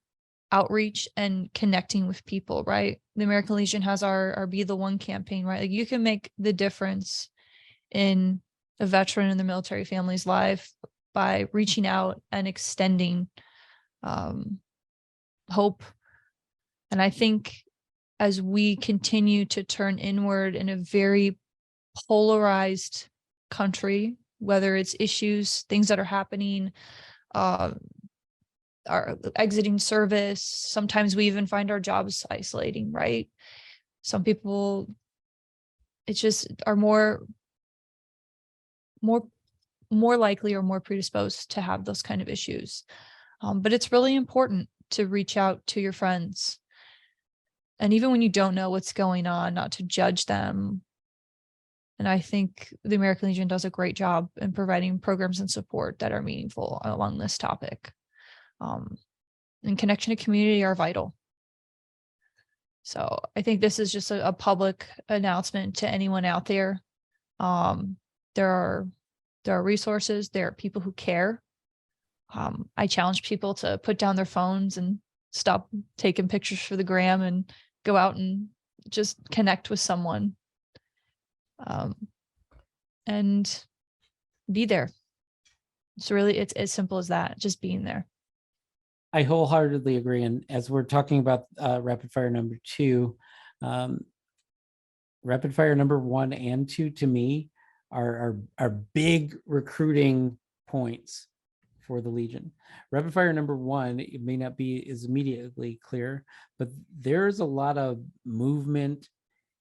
outreach and connecting with people, right? The American Legion has our Be the One campaign, right? Like, you can make the difference in a veteran and the military family's life by reaching out and extending hope. And I think as we continue to turn inward in a very polarized country, whether it's issues, things that are happening, are exiting service. Sometimes we even find our jobs isolating, right? Some people, it's just are more likely or more predisposed to have those kind of issues. But it's really important to reach out to your friends. And even when you don't know what's going on, not to judge them. And I think the American Legion does a great job in providing programs and support that are meaningful along this topic. And connection to community are vital. So I think this is just a public announcement to anyone out there. There are resources, there are people who care. I challenge people to put down their phones and stop taking pictures for the gram and go out and just connect with someone. And be there. It's as simple as that, just being there. I wholeheartedly agree. And as we're talking about rapid fire number 2, rapid fire number 1 and 2 to me are big recruiting points for the Legion. Rapid fire number 1, it may not be as immediately clear, but there's a lot of movement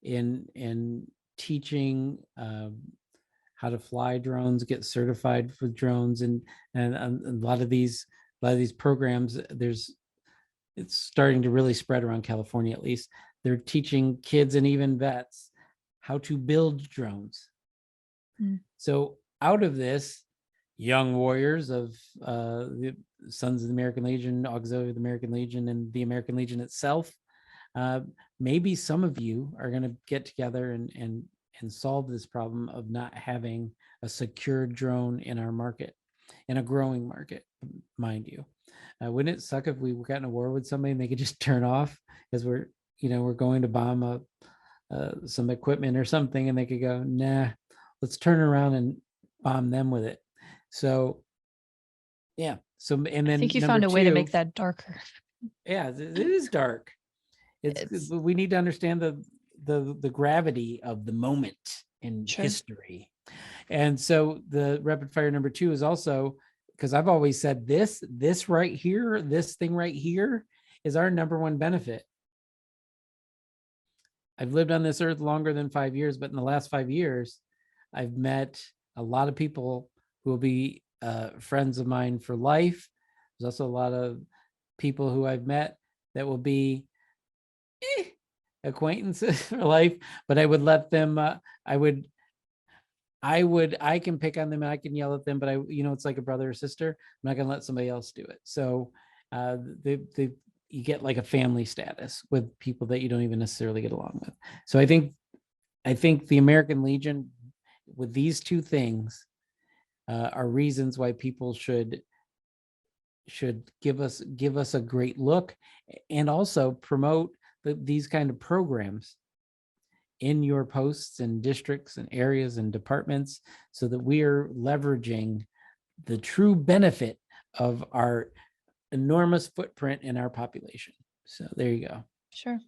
in teaching how to fly drones, get certified for drones, and a lot of these programs, it's starting to really spread around California, at least. They're teaching kids and even vets how to build drones. So out of this, young warriors of the Sons of the American Legion, Auxiliary of the American Legion, and the American Legion itself maybe some of you are going to get together and solve this problem of not having a secure drone in our market, in a growing market, mind you. Wouldn't it suck if we got in a war with somebody and they could just turn off because we're going to bomb some equipment or something, and they could go, nah, let's turn around and bomb them with it. So yeah. So, and then I think you found a way to make that darker. Yeah, it is dark. We need to understand the gravity of the moment in history. And so the rapid fire number 2 is also, because I've always said this right here, this thing right here is our number one benefit. I've lived on this earth longer than 5 years, but in the last 5 years, I've met a lot of people who will be friends of mine for life. There's also a lot of people who I've met that will be acquaintances for life, but I would let them, I can pick on them and I can yell at them, but it's like a brother or sister. I'm not going to let somebody else do it. So you get like a family status with people that you don't even necessarily get along with. So I think the American Legion, with these two things, are reasons why people should give us a great look, and also promote these kind of programs in your posts and districts and areas and departments, so that we are leveraging the true benefit of our enormous footprint in our population. So there you go. Sure.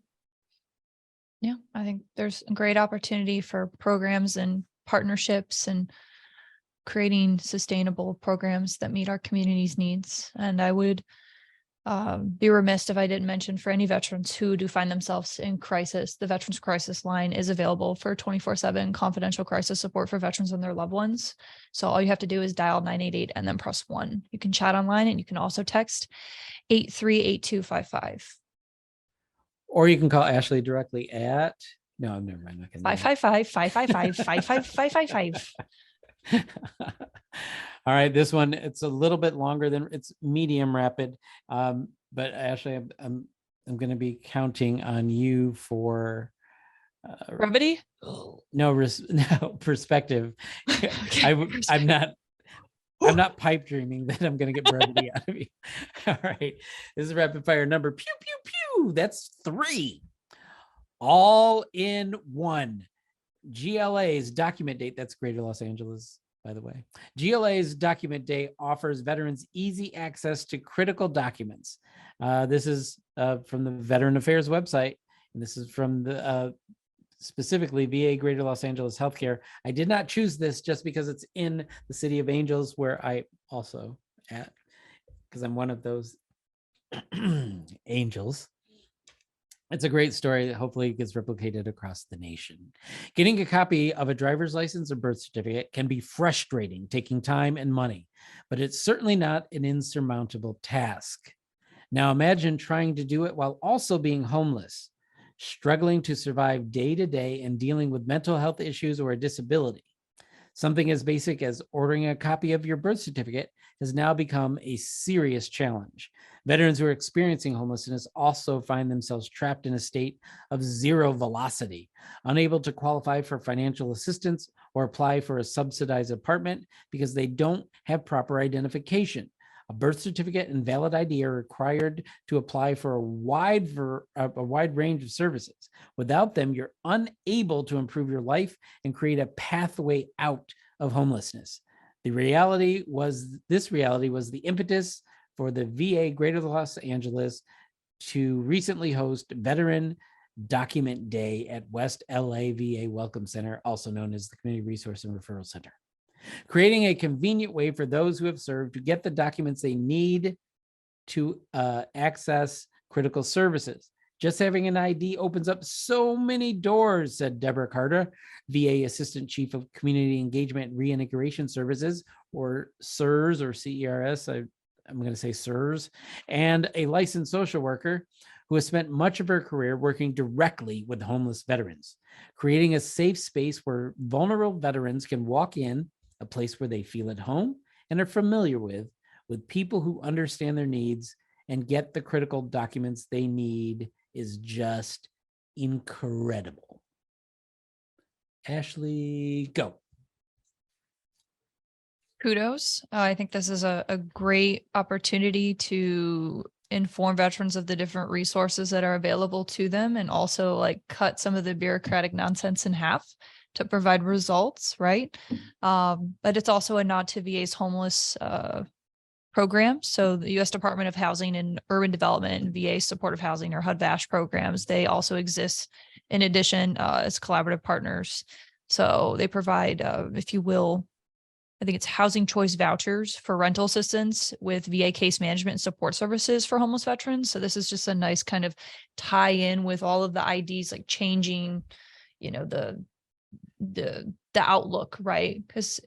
Yeah, I think there's a great opportunity for programs and partnerships and creating sustainable programs that meet our community's needs. And I would be remiss if I didn't mention, for any veterans who do find themselves in crisis, the Veterans Crisis Line is available for 24/7 confidential crisis support for veterans and their loved ones. So all you have to do is dial 988 and then press 1. You can chat online, and you can also text 838255. Or you can call Ashley directly at, no, never mind. 555-555-555-555. All right, this one, it's a little bit longer than, it's medium rapid, but Ashley, I'm going to be counting on you for brevity. No, perspective. I'm not pipe dreaming that I'm going to get brevity out of you. All right, this is rapid fire number pew pew pew. That's 3, all in one. GLA's document date, that's Greater Los Angeles, by the way. GLA's document day offers veterans easy access to critical documents. This is from the Veteran Affairs website, and this is from the specifically VA Greater Los Angeles Healthcare. I did not choose this just because it's in the City of Angels, where I also at, because I'm one of those angels. It's a great story that hopefully gets replicated across the nation. Getting a copy of a driver's license or birth certificate can be frustrating, taking time and money, but it's certainly not an insurmountable task. Now imagine trying to do it while also being homeless, struggling to survive day to day, and dealing with mental health issues or a disability. Something as basic as ordering a copy of your birth certificate has now become a serious challenge. Veterans who are experiencing homelessness also find themselves trapped in a state of zero velocity, unable to qualify for financial assistance or apply for a subsidized apartment because they don't have proper identification. A birth certificate and valid ID are required to apply for a wide range of services. Without them, you're unable to improve your life and create a pathway out of homelessness. This reality was the impetus for the VA Greater Los Angeles to recently host Veteran Document Day at West LA VA Welcome Center, also known as the Community Resource and Referral Center, creating a convenient way for those who have served to get the documents they need to access critical services. Just having an ID opens up so many doors, said Deborah Carter, VA Assistant Chief of Community Engagement and Reintegration Services, or CERS or CERS, I'm going to say CERS, and a licensed social worker who has spent much of her career working directly with homeless veterans, creating a safe space where vulnerable veterans can walk in, a place where they feel at home and are familiar with people who understand their needs and get the critical documents they need is just incredible. Ashley, go. Kudos. I think this is a great opportunity to inform veterans of the different resources that are available to them, and also like cut some of the bureaucratic nonsense in half to provide results, right? But it's also a nod to VA's homeless program. So the U.S. Department of Housing and Urban Development and VA Supportive Housing, or HUD-VASH programs, they also exist in addition as collaborative partners. So they provide, if you will, I think it's housing choice vouchers for rental assistance with VA case management and support services for homeless veterans. So this is just a nice kind of tie in with all of the IDs, like changing, you know, the outlook, right? Because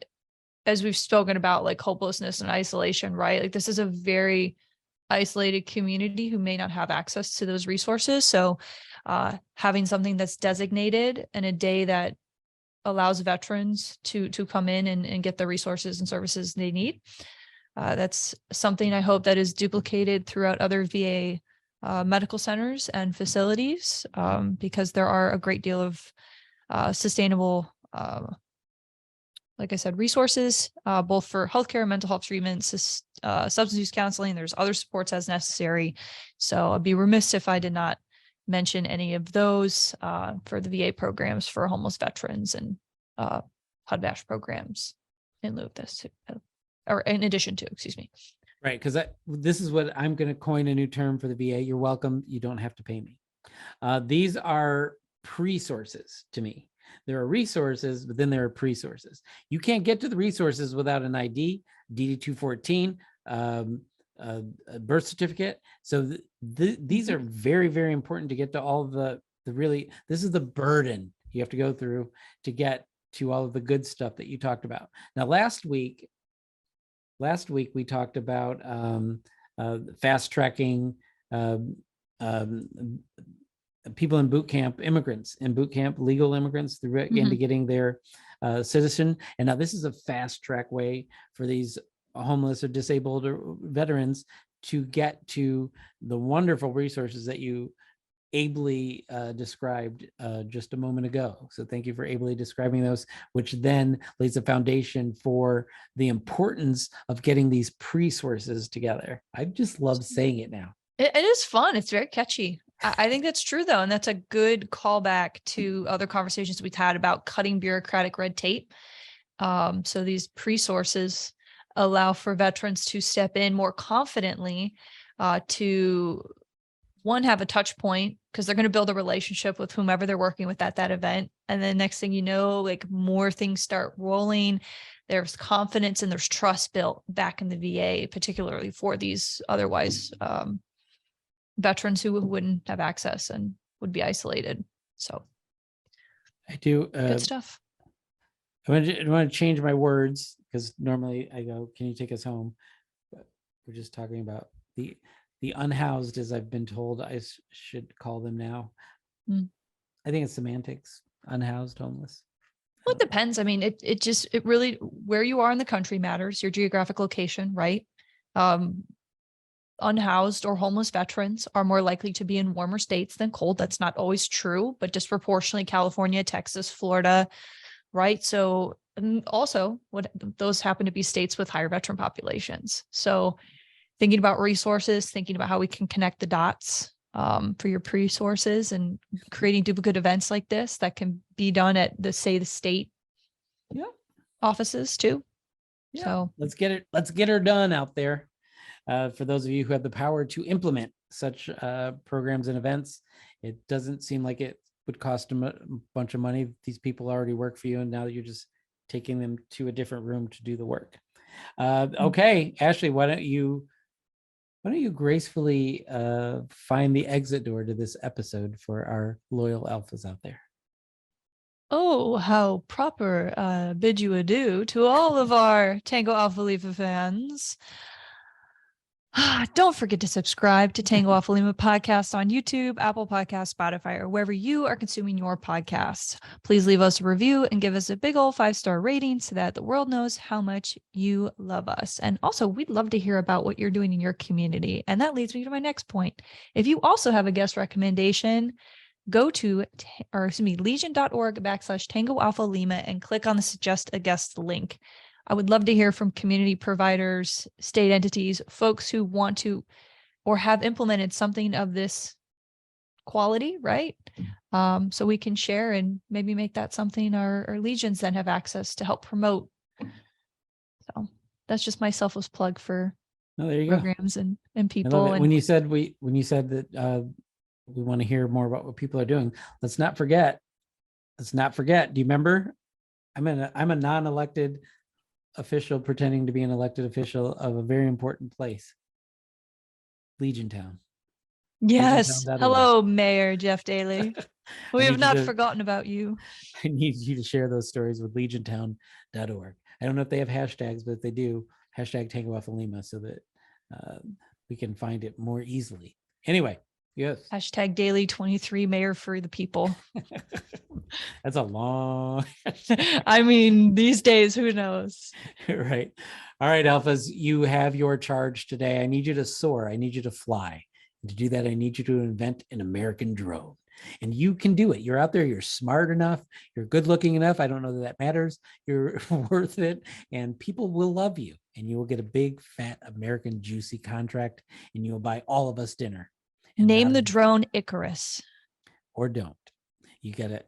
as we've spoken about, like hopelessness and isolation, right? Like this is a very isolated community who may not have access to those resources. So having something that's designated and a day that allows veterans to come in and get the resources and services they need. That's something I hope that is duplicated throughout other VA medical centers and facilities, because there are a great deal of sustainable, like I said, resources, both for healthcare, mental health treatments, substance use counseling. There's other supports as necessary. So I'd be remiss if I did not mention any of those for the VA programs for homeless veterans and HUD-VASH programs in lieu of this, or in addition to, excuse me. Right, because this is what I'm going to coin a new term for the VA. You're welcome. You don't have to pay me. These are pre-sources to me. There are resources, but then there are pre-sources. You can't get to the resources without an ID, DD-214, a birth certificate. So these are very, very important to get to all the really, this is the burden you have to go through to get to all of the good stuff that you talked about. Now, last week we talked about fast tracking people in boot camp, immigrants in boot camp, legal immigrants into getting their citizen. And now this is a fast track way for these homeless or disabled or veterans to get to the wonderful resources that you ably described just a moment ago. So thank you for ably describing those, which then lays a foundation for the importance of getting these pre-sources together. I just love saying it now. It is fun. It's very catchy. I think that's true, though. And that's a good callback to other conversations we've had about cutting bureaucratic red tape. So these pre-sources allow for veterans to step in more confidently to, one, have a touch point, because they're going to build a relationship with whomever they're working with at that event. And then next thing you know, like more things start rolling. There's confidence and there's trust built back in the VA, particularly for these otherwise veterans who wouldn't have access and would be isolated. So I do good stuff. I want to change my words, because normally I go, can you take us home? But we're just talking about the unhoused, as I've been told I should call them now. I think it's semantics. Unhoused, homeless. Well, it depends. I mean, it really, where you are in the country matters, your geographic location, right? Unhoused or homeless veterans are more likely to be in warmer states than cold. That's not always true, but disproportionately California, Texas, Florida, right? So, and also those happen to be states with higher veteran populations. So thinking about resources, thinking about how we can connect the dots for your pre-sources, and creating duplicate events like this that can be done at the state offices too. Yeah. So let's get her done out there. For those of you who have the power to implement such programs and events, it doesn't seem like it would cost them a bunch of money. These people already work for you, and now you're just taking them to a different room to do the work. Okay, Ashley, why don't you gracefully find the exit door to this episode for our loyal alphas out there? Oh, how proper. Bid you adieu to all of our Tango Alpha Lima fans. Don't forget to subscribe to Tango Alpha Lima podcast on YouTube, Apple Podcasts, Spotify, or wherever you are consuming your podcasts. Please leave us a review and give us a big old 5-star rating so that the world knows how much you love us. And also, we'd love to hear about what you're doing in your community. And that leads me to my next point. If you also have a guest recommendation, go to legion.org/Tango Alpha Lima and click on the Suggest a Guest link. I would love to hear from community providers, state entities, folks who want to or have implemented something of this quality, right? So we can share and maybe make that something our legions then have access to help promote. So that's just my selfless plug for programs and people. And when you said that we want to hear more about what people are doing, let's not forget. Do you remember? I'm a non-elected official pretending to be an elected official of a very important place, Legion Town. Yes. LegionTown.org. Hello, Mayor Jeff Daly. We have not forgotten about you. I need you to share those stories with LegionTown.org. I don't know if they have hashtags, but if they do, hashtag Tango Alpha Lima so that we can find it more easily. Anyway, yes. Hashtag Daily 23 Mayor for the people. That's a long. I mean, these days, who knows? Right. All right, Alphas, you have your charge today. I need you to soar. I need you to fly. And to do that, I need you to invent an American drone. And you can do it. You're out there. You're smart enough. You're good looking enough. I don't know that matters. You're worth it. And people will love you. And you will get a big, fat American juicy contract. And you will buy all of us dinner. Name the drone Icarus. Or don't. You gotta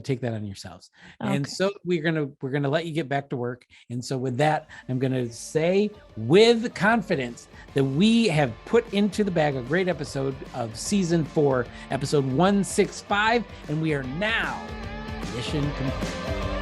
take that on yourselves. Okay. And so we're gonna let you get back to work. And so with that, I'm gonna say with confidence that we have put into the bag a great episode of season 4, episode 165, and we are now mission complete.